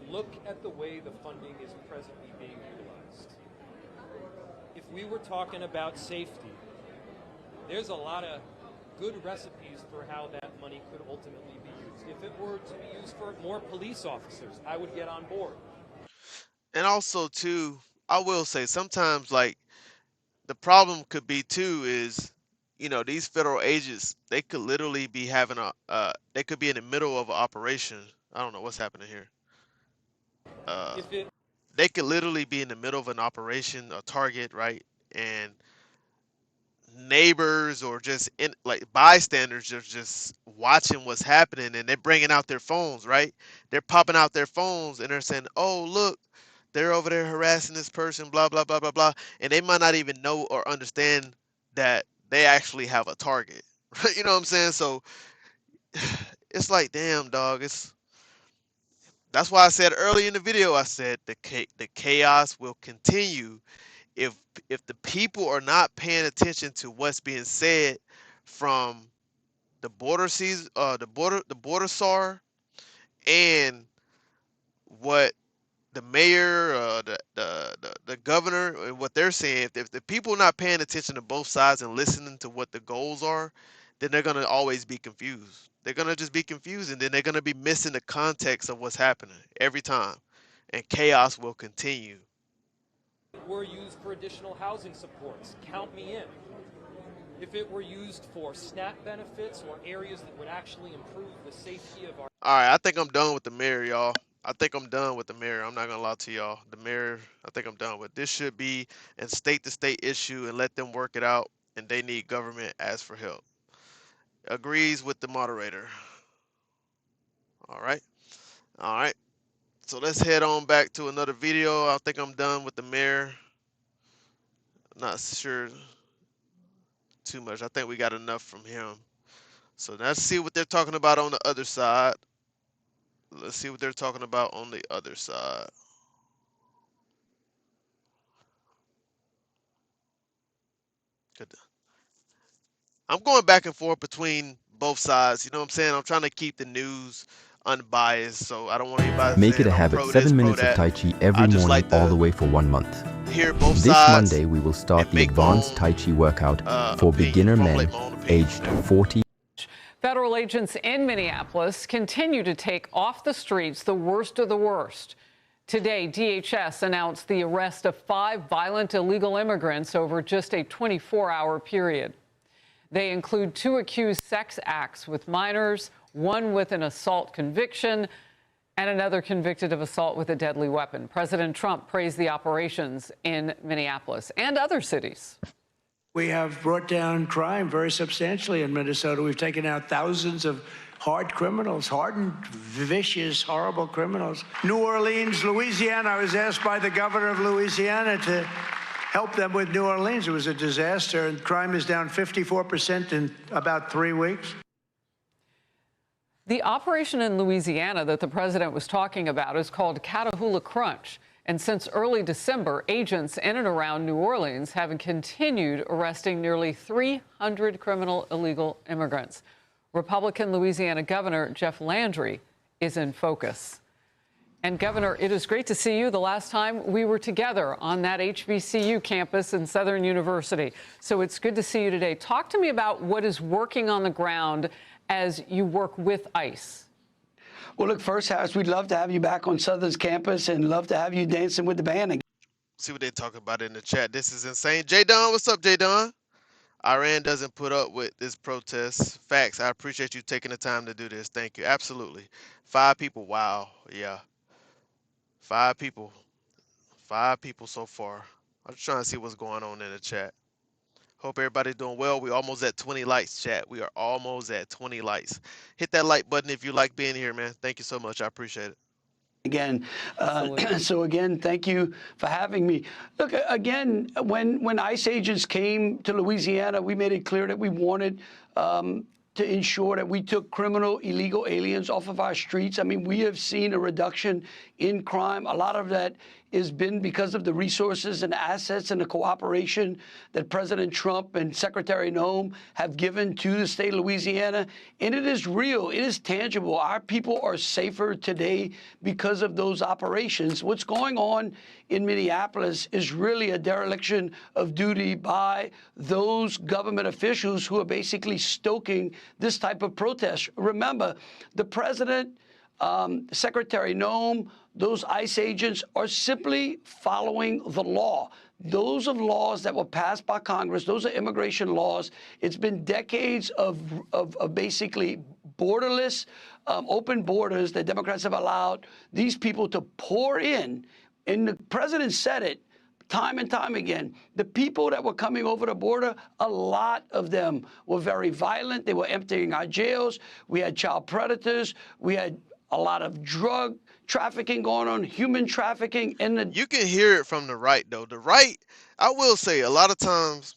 Look at the way the funding is presently being utilized. If we were talking about safety, there's a lot of good recipes for how that money could ultimately be used. If it were to be used for more police officers, I would get on board. And also too, I will say sometimes like the problem could be too is, you know, these federal agents, they could literally be having they could be in the middle of an operation. I don't know what's happening here. If it They could literally be in the middle of an operation, a target, right? And neighbors or just like bystanders are just watching what's happening, and they're bringing out their phones, right? They're popping out their phones and they're saying, "Oh, look, they're over there harassing this person, blah blah blah blah blah," and they might not even know or understand that they actually have a target. You know what I'm saying? So it's like, damn, dog. That's why I said early in the video, I said the chaos will continue if the people are not paying attention to what's being said from the border the border SAR, and what the mayor, the governor, and what they're saying. If the people are not paying attention to both sides and listening to what the goals are, then they're gonna always be confused. They're gonna just be confused, and then they're gonna be missing the context of what's happening every time, and chaos will continue. were used for additional housing supports, count me in. If it were used for SNAP benefits or areas that would actually improve the safety of our... All right, I think I'm done with the mayor, y'all. I think I'm done with the mayor. I'm not gonna lie to y'all. The mayor, I think I'm done with. This should be a state-to-state issue and let them work it out. And they need government ask for help. Agrees with the moderator. All right, all right. So let's head on back to another video. I think I'm done with the mayor. Not sure too much. I think we got enough from him. So let's see what they're talking about on the other side. Let's see what they're talking about on the other side. Good. I'm going back and forth between both sides. You know what I'm saying? I'm trying to keep the news unbiased, so I don't want anybody Make it saying a I'm habit, pro this, 7 pro minutes of that. Tai Chi I every just morning like all to the way for 1 month. hear both This sides Monday, we will start and the make my advanced own, Tai Chi workout for opinion, beginner formulate men my own opinion. aged 40. Federal agents in Minneapolis continue to take off the streets the worst of the worst. Today, DHS announced the arrest of 5 violent illegal immigrants over just a 24-hour period. They include 2 accused sex acts with minors, 1 with an assault conviction, and another convicted of assault with a deadly weapon. President Trump praised the operations in Minneapolis and other cities. We have brought down crime very substantially in Minnesota. We've taken out thousands of hard criminals, hardened, vicious, horrible criminals. New Orleans, Louisiana, I was asked by the governor of Louisiana to help them with New Orleans. It was a disaster, and crime is down 54% in about 3 weeks. The operation in Louisiana that the president was talking about is called Catahoula Crunch. And since early December, agents in and around New Orleans have continued arresting nearly 300 criminal illegal immigrants. Republican Louisiana Governor Jeff Landry is in focus. And Governor, it is great to see you. The last time we were together on that HBCU campus in Southern University. So it's good to see you today. Talk to me about what is working on the ground as you work with ICE. Well, look, first, House, we'd love to have you back on Southern's campus and love to have you dancing with the band again. See what they're talking about in the chat. This is insane. J Don, what's up, J Don? Iran doesn't put up with this protest. Facts. I appreciate you taking the time to do this. Thank you. Absolutely. 5 people. Wow. Yeah. 5 people. 5 people so far. I'm just trying to see what's going on in the chat. Hope everybody's doing well. We're almost at 20 likes, chat. We are almost at 20 likes. Hit that like button if you like being here, man. Thank you so much. I appreciate it. Again, so again, thank you for having me. Look, again, when ICE agents came to Louisiana, we made it clear that we wanted to ensure that we took criminal illegal aliens off of our streets. I mean, we have seen a reduction in crime. A lot of that has been because of the resources and assets and the cooperation that President Trump and Secretary Noem have given to the state of Louisiana. And it is real. It is tangible. Our people are safer today because of those operations. What's going on in Minneapolis is really a dereliction of duty by those government officials who are basically stoking this type of protest. Remember, the president, Secretary Noem, those ICE agents are simply following the law. Those are laws that were passed by Congress. Those are immigration laws. It's been decades of basically borderless, open borders that Democrats have allowed these people to pour in. And the president said it time and time again. The people that were coming over the border, a lot of them were very violent. They were emptying our jails. We had child predators. We had a lot of drug trafficking going on, human trafficking. And you can hear it from the right, though. The right, I will say, a lot of times,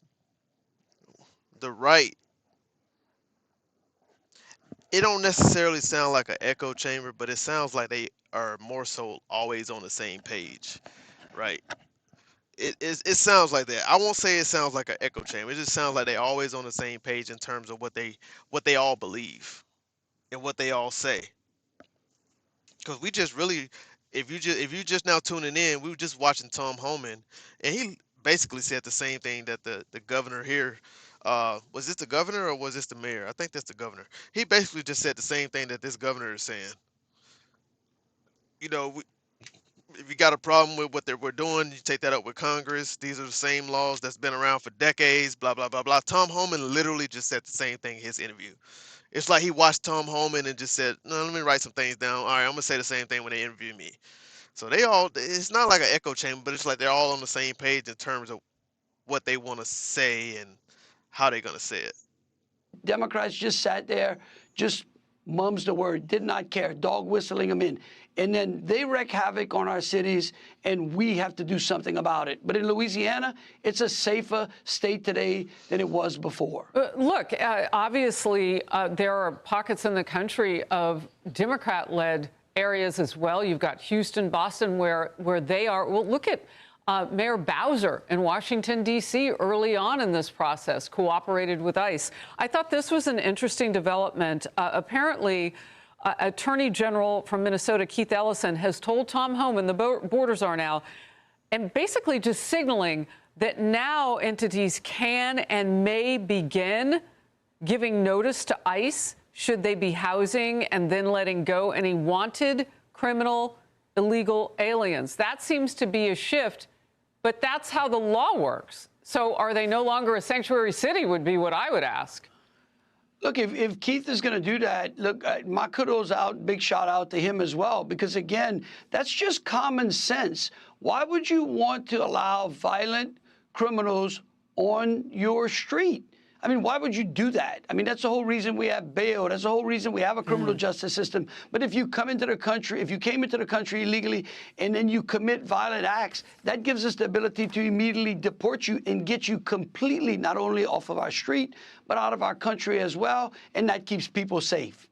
the right, it don't necessarily sound like an echo chamber, but it sounds like they are more so always on the same page, right? It sounds like that. I won't say it sounds like an echo chamber. It just sounds like they always on the same page in terms of what they all believe and what they all say. Because we just really, if you just now tuning in, we were just watching Tom Homan, and he basically said the same thing that the governor here, was this the governor or was this the mayor? I think that's the governor. He basically just said the same thing that this governor is saying. You know, if you got a problem with what we're doing, you take that up with Congress. These are the same laws that's been around for decades, blah, blah, blah, blah. Tom Homan literally just said the same thing in his interview. It's like he watched Tom Homan and just said, no, let me write some things down. All right, I'm going to say the same thing when they interview me. So it's not like an echo chamber, but it's like they're all on the same page in terms of what they want to say and how they're going to say it. Democrats just sat there, just mums the word, did not care, dog whistling them in. And then they wreak havoc on our cities, and we have to do something about it. But in Louisiana, it's a safer state today than it was before. Look, obviously, there are pockets in the country of Democrat-led areas as well. You've got Houston, Boston, where they are. Well, look at Mayor Bowser in Washington, D.C. early on in this process, cooperated with ICE. I thought this was an interesting development. Apparently, Attorney General from Minnesota, Keith Ellison, has told Tom Homan, the borders are now, and basically just signaling that now entities can and may begin giving notice to ICE should they be housing and then letting go any wanted criminal illegal aliens. That seems to be a shift, but that's how the law works. So are they no longer a sanctuary city would be what I would ask. Look, if Keith is going to do that, look, my kudos out, big shout out to him as well, because, again, that's just common sense. Why would you want to allow violent criminals on your street? I mean, why would you do that? I mean, that's the whole reason we have bail. That's the whole reason we have a criminal justice system. But if you come into the country, if you came into the country illegally and then you commit violent acts, that gives us the ability to immediately deport you and get you completely not only off of our street, but out of our country as well. And that keeps people safe.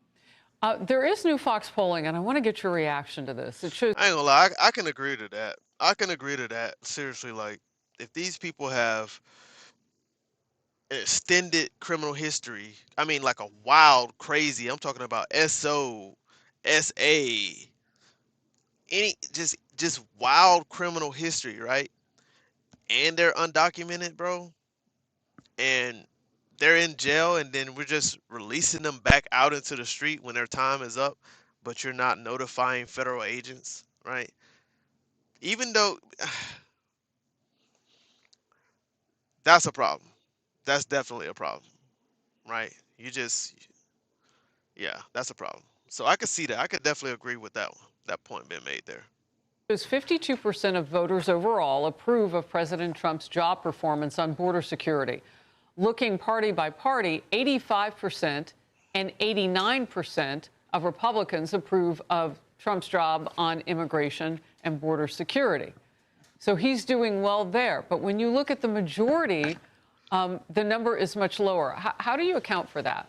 There is new Fox polling, and I want to get your reaction to this. It shows. I ain't gonna lie, I can agree to that. I can agree to that. Seriously, like, if these people have extended criminal history, I mean, like a wild, crazy, I'm talking about SO, SA, any, just wild criminal history, right? And they're undocumented, bro. And they're in jail, and then we're just releasing them back out into the street when their time is up, but you're not notifying federal agents, right? Even though that's a problem. That's definitely a problem, right? Yeah, that's a problem. So I could see that. I could definitely agree with that one, that point being made there. 52% of voters overall approve of President Trump's job performance on border security. Looking party by party, 85% and 89% of Republicans approve of Trump's job on immigration and border security. So he's doing well there. But when you look at the majority, the number is much lower. How do you account for that?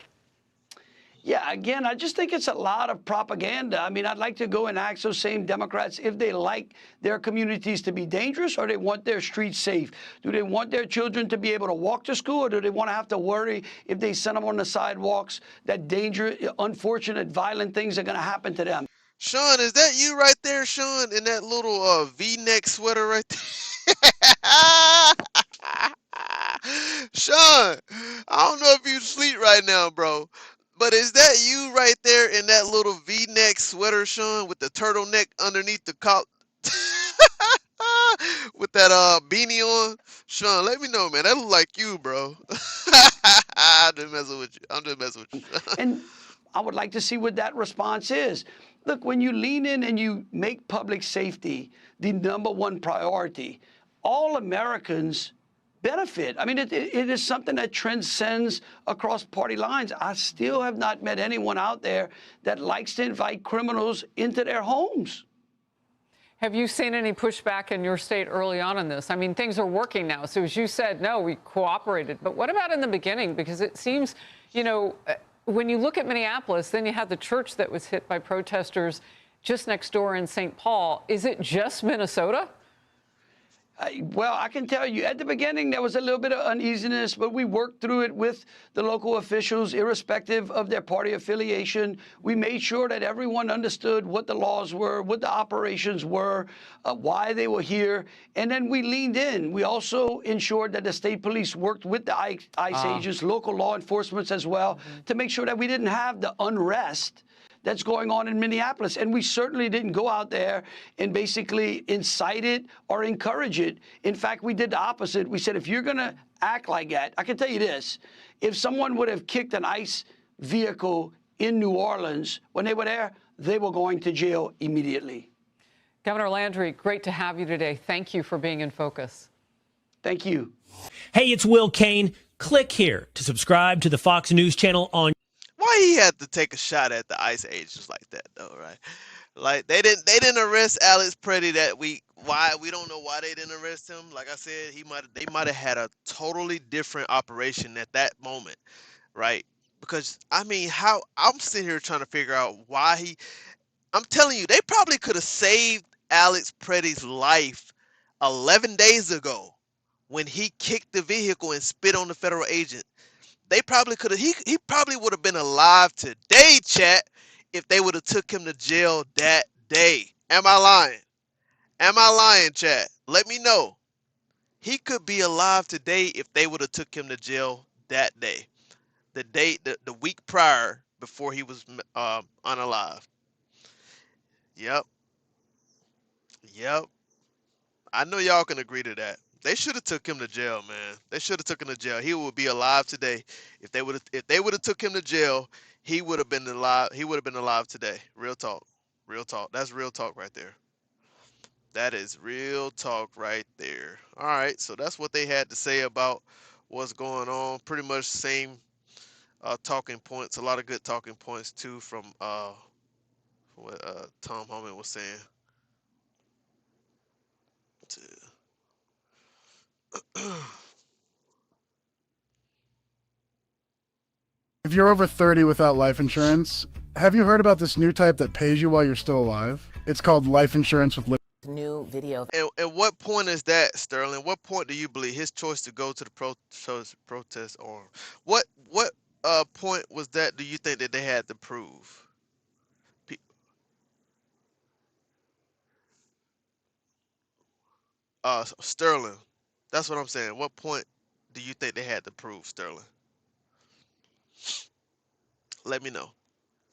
Yeah, again, I just think it's a lot of propaganda. I mean, I'd like to go and ask those same Democrats if they like their communities to be dangerous or they want their streets safe. Do they want their children to be able to walk to school, or do they want to have to worry if they send them on the sidewalks that dangerous, unfortunate, violent things are going to happen to them? Sean, is that you right there, Sean, in that little V-neck sweater right there? Sean, I don't know if you sleep right now, bro. But is that you right there in that little V-neck sweater, Sean, with the turtleneck underneath the collar, with that beanie on? Sean, let me know, man. That look like you, bro. I'm just messing with you. I'm just messing with you. And I would like to see what that response is. Look, when you lean in and you make public safety the #1 priority, all Americans benefit. I mean, it is something that transcends across party lines. I still have not met anyone out there that likes to invite criminals into their homes. Have you seen any pushback in your state early on in this? I mean, things are working now. So as you said, no, we cooperated. But what about in the beginning? Because it seems, you know, when you look at Minneapolis, then you had the church that was hit by protesters just next door in St. Paul. Is it just Minnesota? Well, I can tell you, at the beginning, there was a little bit of uneasiness, but we worked through it with the local officials, irrespective of their party affiliation. We made sure that everyone understood what the laws were, what the operations were, why they were here, and then we leaned in. We also ensured that the state police worked with the ICE agents, local law enforcement as well, to make sure that we didn't have the unrest that's going on in Minneapolis. And we certainly didn't go out there and basically incite it or encourage it. In fact, we did the opposite. We said, if you're going to act like that, I can tell you this, if someone would have kicked an ICE vehicle in New Orleans when they were there, they were going to jail immediately. Governor Landry, great to have you today. Thank you for being in focus. Thank you. Hey, it's Will Kane. Click here to subscribe to the Fox News channel on. Why he had to take a shot at the ICE agents like that, though, right? Like they didn't arrest Alex Pretti that week. Why? We don't know why they didn't arrest him. Like I said, they might have had a totally different operation at that moment, right? Because I mean, how I'm sitting here trying to figure out why he. I'm telling you, they probably could have saved Alex Pretti's life 11 days ago when he kicked the vehicle and spit on the federal agent. They probably could have. He probably would have been alive today, chat, if they would have took him to jail that day. Am I lying? Am I lying, chat? Let me know. He could be alive today if they would have took him to jail that day, the week prior before he was unalive. Yep. I know y'all can agree to that. They should have took him to jail, man. They should have took him to jail. He would be alive today. If they would have took him to jail, he would have been alive. He would have been alive today. Real talk. Real talk. That's real talk right there. That is real talk right there. All right, so that's what they had to say about what's going on. Pretty much same talking points. A lot of good talking points too from what Tom Homan was saying. If you're over 30 without life insurance, have you heard about this new type that pays you while you're still alive? It's called life insurance with new video. And what point is that, Sterling? What point do you believe his choice to go to the protest, or what point was that? Do you think that they had to prove? Sterling, that's what I'm saying. What point do you think they had to prove, Sterling? Let me know.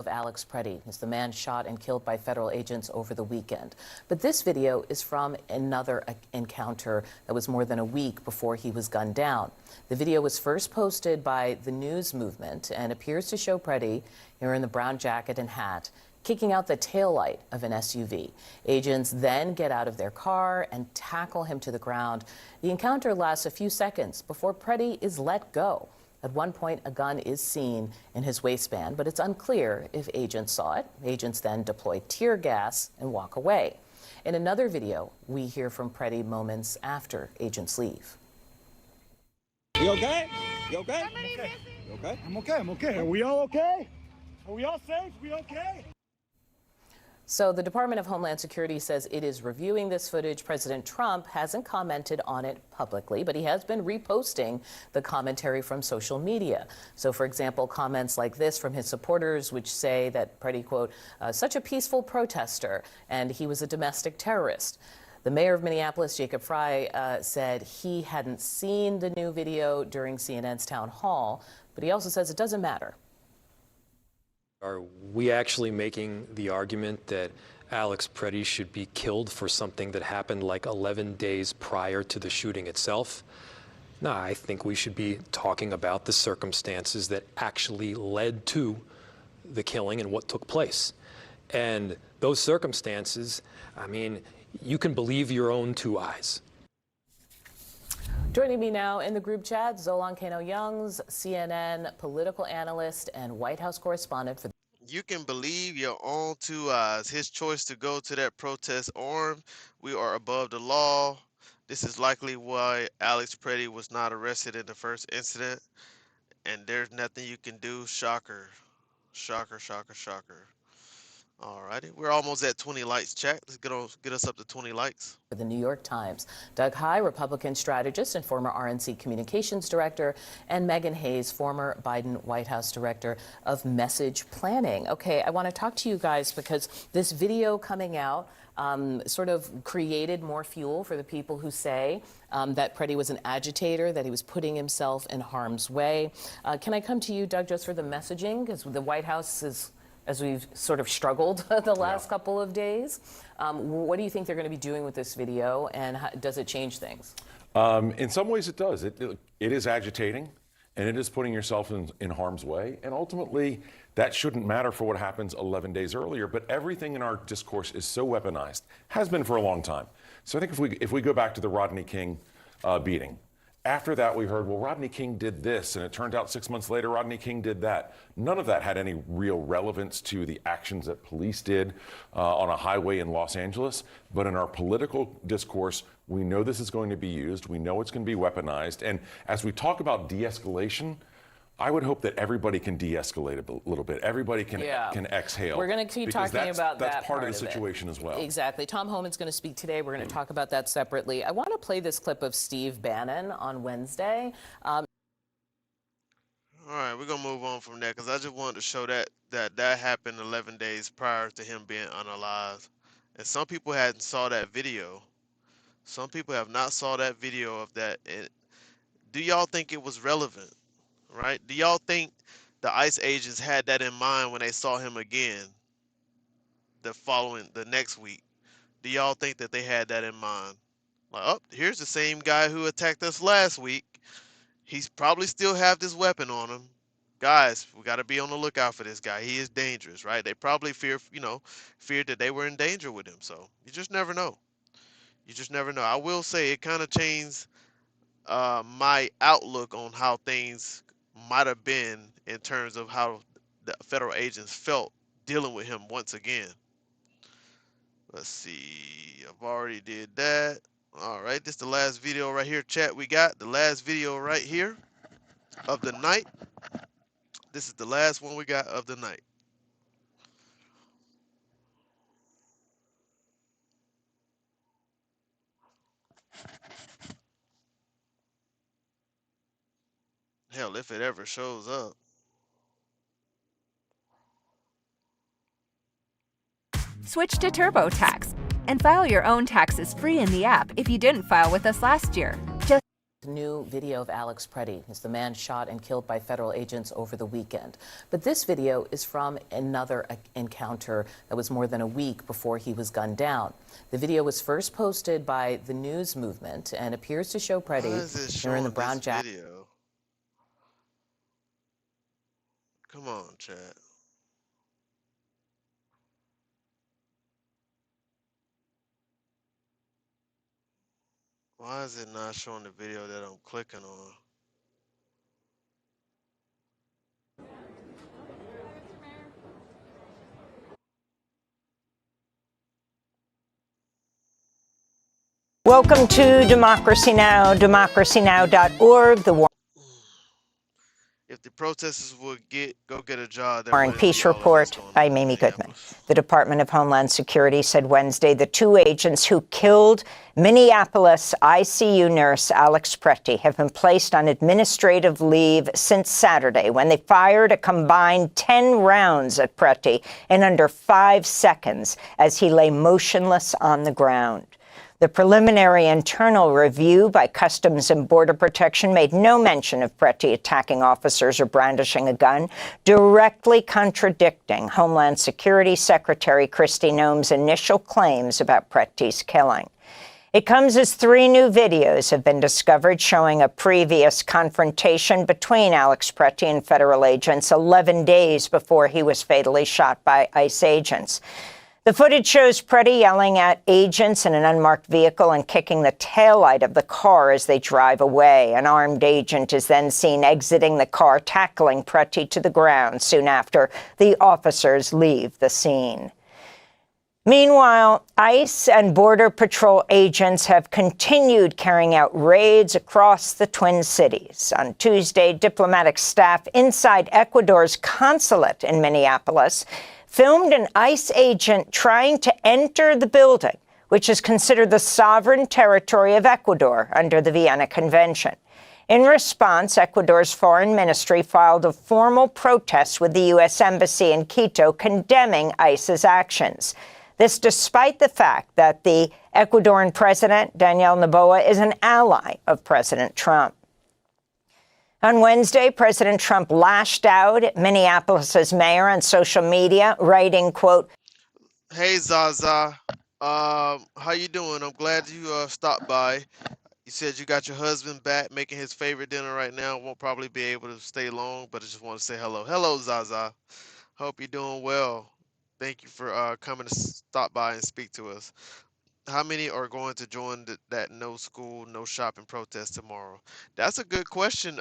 Of Alex Pretti is the man shot and killed by federal agents over the weekend. But this video is from another encounter that was more than a week before he was gunned down. The video was first posted by the News Movement and appears to show Pretti, here in the brown jacket and hat, kicking out the taillight of an SUV. Agents then get out of their car and tackle him to the ground. The encounter lasts a few seconds before Pretti is let go. At one point, a gun is seen in his waistband, but it's unclear if agents saw it. Agents then deploy tear gas and walk away. In another video, we hear from Pretti moments after agents leave. You okay? You okay? You okay? I'm okay. I'm okay. Are we all okay? Are we all safe? We okay? So the Department of Homeland Security says it is reviewing this footage. President Trump hasn't commented on it publicly, but he has been reposting the commentary from social media. So, for example, comments like this from his supporters, which say that Pretti, quote, such a peaceful protester, and he was a domestic terrorist. The mayor of Minneapolis, Jacob Frey, said he hadn't seen the new video during CNN's town hall, but he also says it doesn't matter. Are we actually making the argument that Alex Pretti should be killed for something that happened like 11 days prior to the shooting itself? No, I think we should be talking about the circumstances that actually led to the killing and what took place. And those circumstances, I mean, you can believe your own two eyes. Joining me now in the group chat, Zolan Kano-Youngs, CNN political analyst and White House correspondent for. You can believe your own two eyes. His choice to go to that protest armed. We are above the law. This is likely why Alex Pretti was not arrested in the first incident. And there's nothing you can do. Shocker. Shocker, shocker, shocker. Alrighty, we're almost at 20 likes, chat. Let's get us up to 20 likes. For the New York Times, Doug Heye, Republican strategist and former RNC communications director, and Megan Hayes, former Biden White House director of message planning. Okay, I want to talk to you guys because this video coming out sort of created more fuel for the people who say that Pretti was an agitator, that he was putting himself in harm's way. Can I come to you, Doug, just for the messaging? Because the White House is, as we've sort of struggled the last couple of days. What do you think they're going to be doing with this video, and how, does it change things? In some ways it does. It is agitating, and it is putting yourself in harm's way, and ultimately that shouldn't matter for what happens 11 days earlier, but everything in our discourse is so weaponized, has been for a long time. So I think if we go back to the Rodney King beating, after that, we heard, well, Rodney King did this, and it turned out 6 months later, Rodney King did that. None of that had any real relevance to the actions that police did on a highway in Los Angeles. But in our political discourse, we know this is going to be used. We know it's going to be weaponized. And as we talk about de-escalation, I would hope that everybody can de-escalate a little bit. Everybody can exhale. We're going to keep talking about that. That's part of the situation as well. Exactly. Tom Homan's going to speak today. We're going to talk about that separately. I want to play this clip of Steve Bannon on Wednesday. All right, we're going to move on from that because I just wanted to show that happened 11 days prior to him being unalived. And some people hadn't saw that video. Some people have not saw that video of that. And do y'all think it was relevant? Right? Do y'all think the ICE agents had that in mind when they saw him again the next week? Do y'all think that they had that in mind? Like, oh, here's the same guy who attacked us last week. He's probably still have this weapon on him. Guys, we got to be on the lookout for this guy. He is dangerous, right? They probably feared that they were in danger with him. So you just never know. You just never know. I will say it kind of changed my outlook on how things might have been in terms of how the federal agents felt dealing with him once again. Let's see. I've already did that. All right. This is the last video right here, chat. We got the last video right here of the night. This is the last one we got of the night. Hell, if it ever shows up. Switch to TurboTax and file your own taxes free in the app if you didn't file with us last year. Just new video of Alex Pretti is the man shot and killed by federal agents over the weekend. But this video is from another encounter that was more than a week before he was gunned down. The video was first posted by the News Movement and appears to show Pretti wearing the brown jacket. Come on, chat. Why is it not showing the video that I'm clicking on? Welcome to Democracy Now!, democracynow.org. If the protesters would go get a job, there Foreign wouldn't be Peace all of this Report. going on I'm in Amy Goodman. Minneapolis. The Department of Homeland Security said Wednesday the two agents who killed Minneapolis ICU nurse Alex Pretti have been placed on administrative leave since Saturday when they fired a combined 10 rounds at Pretti in under 5 seconds as he lay motionless on the ground. The preliminary internal review by Customs and Border Protection made no mention of Pretti attacking officers or brandishing a gun, directly contradicting Homeland Security Secretary Kristi Noem's initial claims about Pretti's killing. It comes as 3 new videos have been discovered showing a previous confrontation between Alex Pretti and federal agents 11 days before he was fatally shot by ICE agents. The footage shows Pretti yelling at agents in an unmarked vehicle and kicking the taillight of the car as they drive away. An armed agent is then seen exiting the car, tackling Pretti to the ground. Soon after, the officers leave the scene. Meanwhile, ICE and Border Patrol agents have continued carrying out raids across the Twin Cities. On Tuesday, diplomatic staff inside Ecuador's consulate in Minneapolis filmed an ICE agent trying to enter the building, which is considered the sovereign territory of Ecuador under the Vienna Convention. In response, Ecuador's foreign ministry filed a formal protest with the U.S. Embassy in Quito condemning ICE's actions. This despite the fact that the Ecuadorian president, Daniel Noboa, is an ally of President Trump. On Wednesday, President Trump lashed out at Minneapolis's mayor on social media, writing, quote, Hey Zaza, how you doing? I'm glad you stopped by. You said you got your husband back making his favorite dinner right now. Won't probably be able to stay long, but I just want to say hello. Hello, Zaza. Hope you're doing well. Thank you for coming to stop by and speak to us. How many are going to join that no school, no shopping protest tomorrow? That's a good question,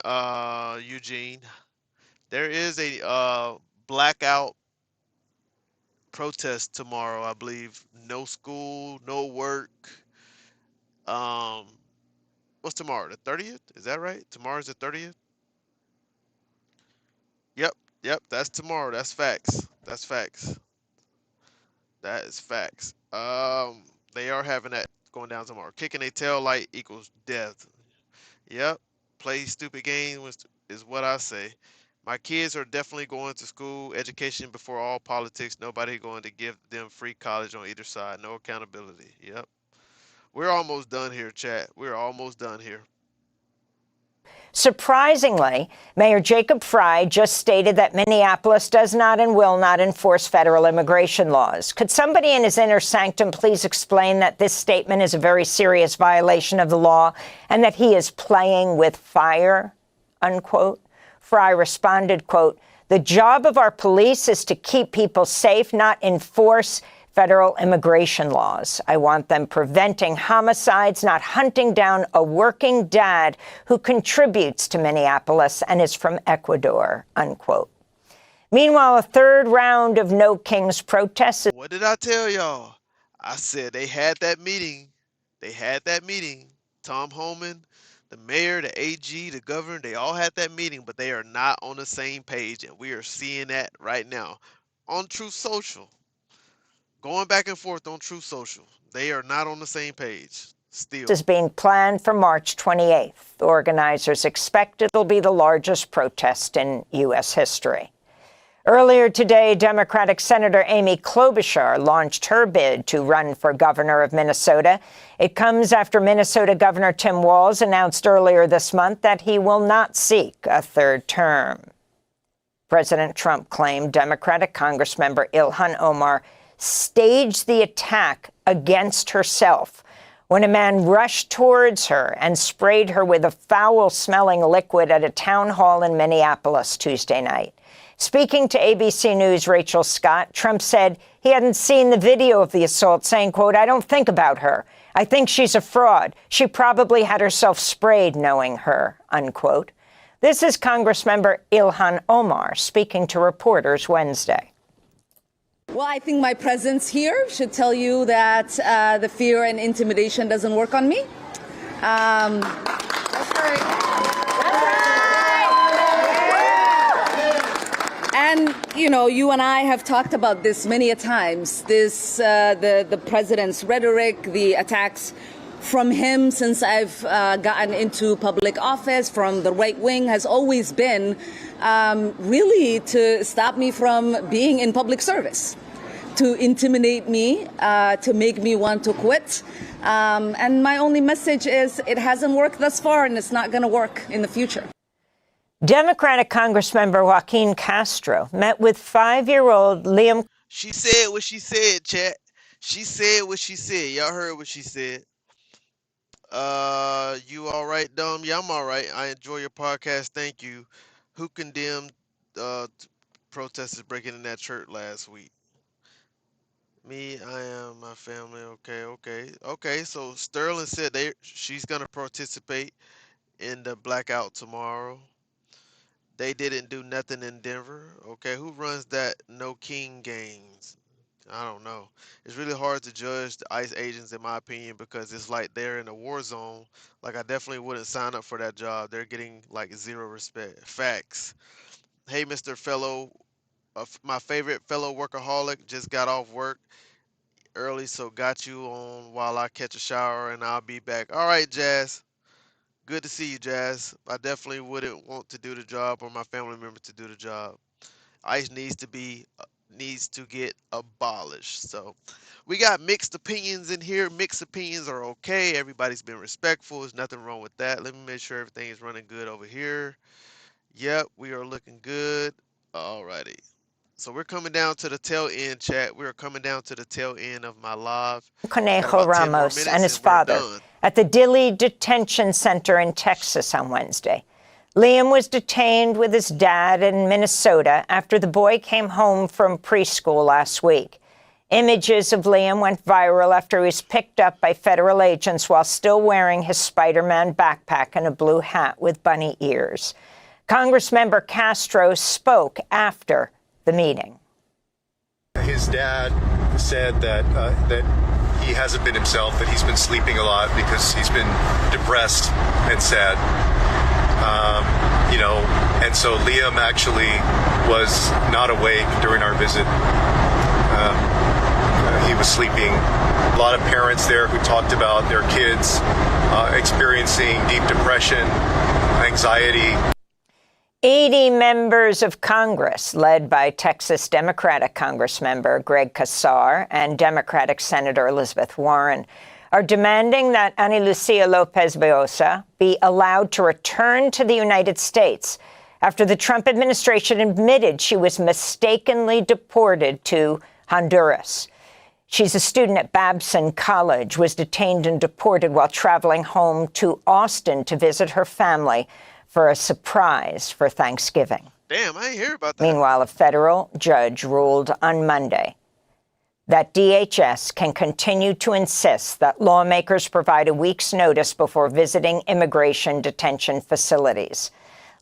Eugene. There is a blackout protest tomorrow, I believe. No school, no work. What's tomorrow? The 30th? Is that right? Tomorrow's the 30th? Yep, that's tomorrow. That's facts. That's facts. That is facts. They are having that going down tomorrow. Kicking a tail light equals death. Yep. Play stupid games is what I say. My kids are definitely going to school. Education before all politics. Nobody going to give them free college on either side. No accountability. Yep. We're almost done here, chat. We're almost done here. Surprisingly, Mayor Jacob Frey just stated that Minneapolis does not and will not enforce federal immigration laws. Could somebody in his inner sanctum please explain that this statement is a very serious violation of the law and that he is playing with fire, unquote? Frey responded, quote, the job of our police is to keep people safe, not enforce federal immigration laws. I want them preventing homicides, not hunting down a working dad who contributes to Minneapolis and is from Ecuador, unquote. Meanwhile, a third round of No Kings protests. What did I tell y'all? I said they had that meeting. They had that meeting. Tom Homan, the mayor, the AG, the governor, they all had that meeting, but they are not on the same page, and we are seeing that right now on Truth Social. Going back and forth on Truth Social. They are not on the same page. Still. Is being planned for March 28th. Organizers expect it'll be the largest protest in U.S. history. Earlier today, Democratic Senator Amy Klobuchar launched her bid to run for governor of Minnesota. It comes after Minnesota Governor Tim Walz announced earlier this month that he will not seek a third term. President Trump claimed Democratic Congressmember Ilhan Omar staged the attack against herself when a man rushed towards her and sprayed her with a foul-smelling liquid at a town hall in Minneapolis Tuesday night. Speaking to ABC News' Rachel Scott, Trump said he hadn't seen the video of the assault, saying, quote, I don't think about her. I think she's a fraud. She probably had herself sprayed knowing her, unquote. This is Congressmember Ilhan Omar speaking to reporters Wednesday. Well, I think my presence here should tell you that the fear and intimidation doesn't work on me. That's right. That's right. And, you know, you and I have talked about this many a times, the president's rhetoric, the attacks from him since I've gotten into public office, from the right wing, has always been really to stop me from being in public service, to intimidate me, to make me want to quit. And my only message is it hasn't worked thus far, and it's not going to work in the future. Democratic Congressmember Joaquin Castro met with 5-year-old Liam. She said what she said, chat. She said what she said. Y'all heard what she said. You all right, Dom? Yeah, I'm all right. I enjoy your podcast. Thank you. Who condemned protesters breaking in that church last week? Me, I am, my family. Okay. So Sterling said she's gonna participate in the blackout tomorrow. They didn't do nothing in Denver. Okay, who runs that No King Games? I don't know. It's really hard to judge the ICE agents, in my opinion, because it's like they're in a war zone. Like, I definitely wouldn't sign up for that job. They're getting like zero respect. Facts. Hey, Mr. Fellow, my favorite fellow workaholic just got off work early, so got you on while I catch a shower, and I'll be back. All right, Jazz. Good to see you, Jazz. I definitely wouldn't want to do the job or my family member to do the job. ICE needs to get abolished. So we got mixed opinions in here. Mixed opinions are okay. Everybody's been respectful. There's nothing wrong with that. Let me make sure everything is running good over here. Yep, we are looking good. Alrighty. So we're coming down to the tail end, chat. We are coming down to the tail end of my live. Conejo Ramos and his father at the Dilley Detention Center in Texas on Wednesday. Liam was detained with his dad in Minnesota after the boy came home from preschool last week. Images of Liam went viral after he was picked up by federal agents while still wearing his Spider-Man backpack and a blue hat with bunny ears. Congressmember Castro spoke after the meeting. His dad said that he hasn't been himself, that he's been sleeping a lot because he's been depressed and sad. And so Liam actually was not awake during our visit. He was sleeping. A lot of parents there who talked about their kids experiencing deep depression, anxiety. 80 members of Congress, led by Texas Democratic Congressmember Greg Casar and Democratic Senator Elizabeth Warren, are demanding that Ana Lucia Lopez Beosa be allowed to return to the United States after the Trump administration admitted she was mistakenly deported to Honduras. She's a student at Babson College, was detained and deported while traveling home to Austin to visit her family for a surprise for Thanksgiving. Damn, I ain't hear about that. Meanwhile, a federal judge ruled on Monday that DHS can continue to insist that lawmakers provide a week's notice before visiting immigration detention facilities.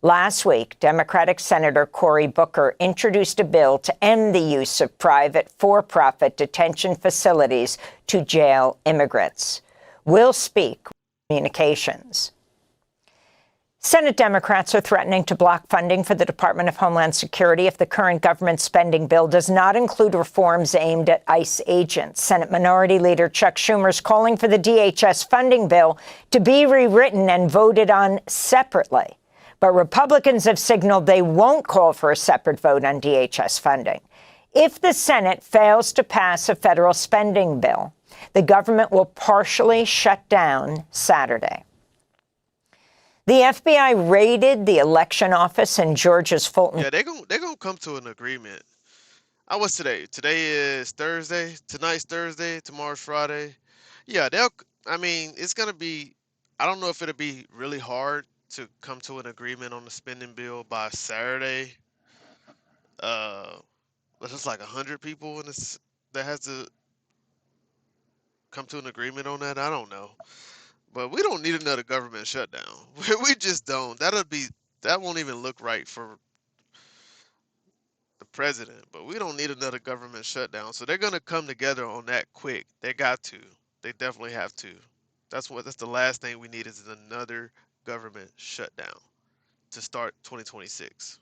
Last week, Democratic Senator Cory Booker introduced a bill to end the use of private for-profit detention facilities to jail immigrants. We'll speak with Communications. Senate Democrats are threatening to block funding for the Department of Homeland Security if the current government spending bill does not include reforms aimed at ICE agents. Senate Minority Leader Chuck Schumer is calling for the DHS funding bill to be rewritten and voted on separately. But Republicans have signaled they won't call for a separate vote on DHS funding. If the Senate fails to pass a federal spending bill, the government will partially shut down Saturday. The FBI raided the election office in Georgia's Fulton. Yeah, they're gonna come to an agreement. What's today? Today is Thursday. Tonight's Thursday. Tomorrow's Friday. Yeah, it's gonna be. I don't know if it'll be really hard to come to an agreement on the spending bill by Saturday. But it's like 100 people in this that has to come to an agreement on that. I don't know. But we don't need another government shutdown. We just don't. That won't even look right for the president. But we don't need another government shutdown. So they're gonna come together on that quick. They got to. They definitely have to. That's the last thing we need is another government shutdown to start 2026.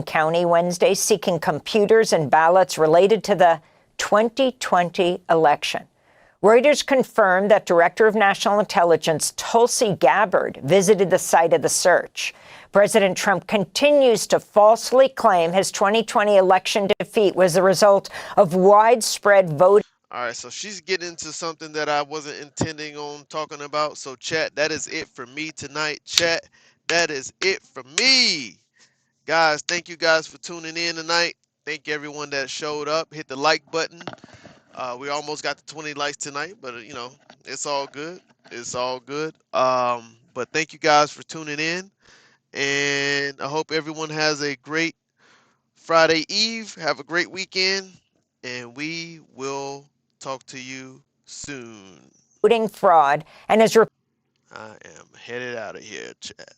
County Wednesday seeking computers and ballots related to the 2020 election. Reuters confirmed that Director of National Intelligence Tulsi Gabbard visited the site of the search. President Trump continues to falsely claim his 2020 election defeat was the result of widespread voting. All right, so she's getting into something that I wasn't intending on talking about. So, chat, that is it for me tonight. Chat, that is it for me. Guys, thank you guys for tuning in tonight. Thank you everyone that showed up. Hit the like button. We almost got the 20 likes tonight, but you know, it's all good. It's all good. But thank you guys for tuning in, and I hope everyone has a great Friday Eve. Have a great weekend, and we will talk to you soon. Voting fraud and is. I am headed out of here, chat.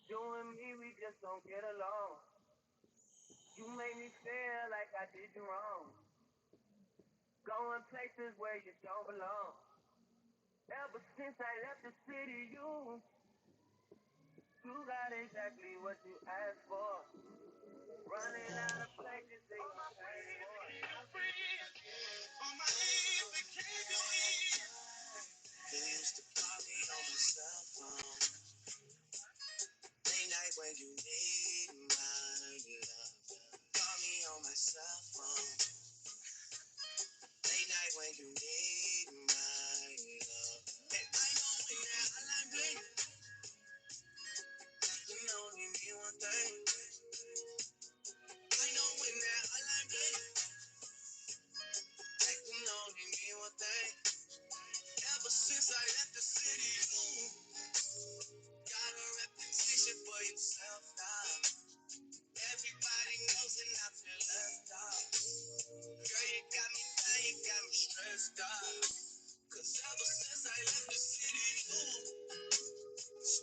You and me, we just don't get along. You make me feel like I did you wrong. Going places where you don't belong. Ever since I left the city, you got exactly what you asked for. Running out of places they gon' pay for. On my knees, they can't do it. They used to call me on my cell phone. Late night when you need my love. Call me on my cell phone. Late night when you need my love. Hey, I know when you're hotline bling. You only need one thing.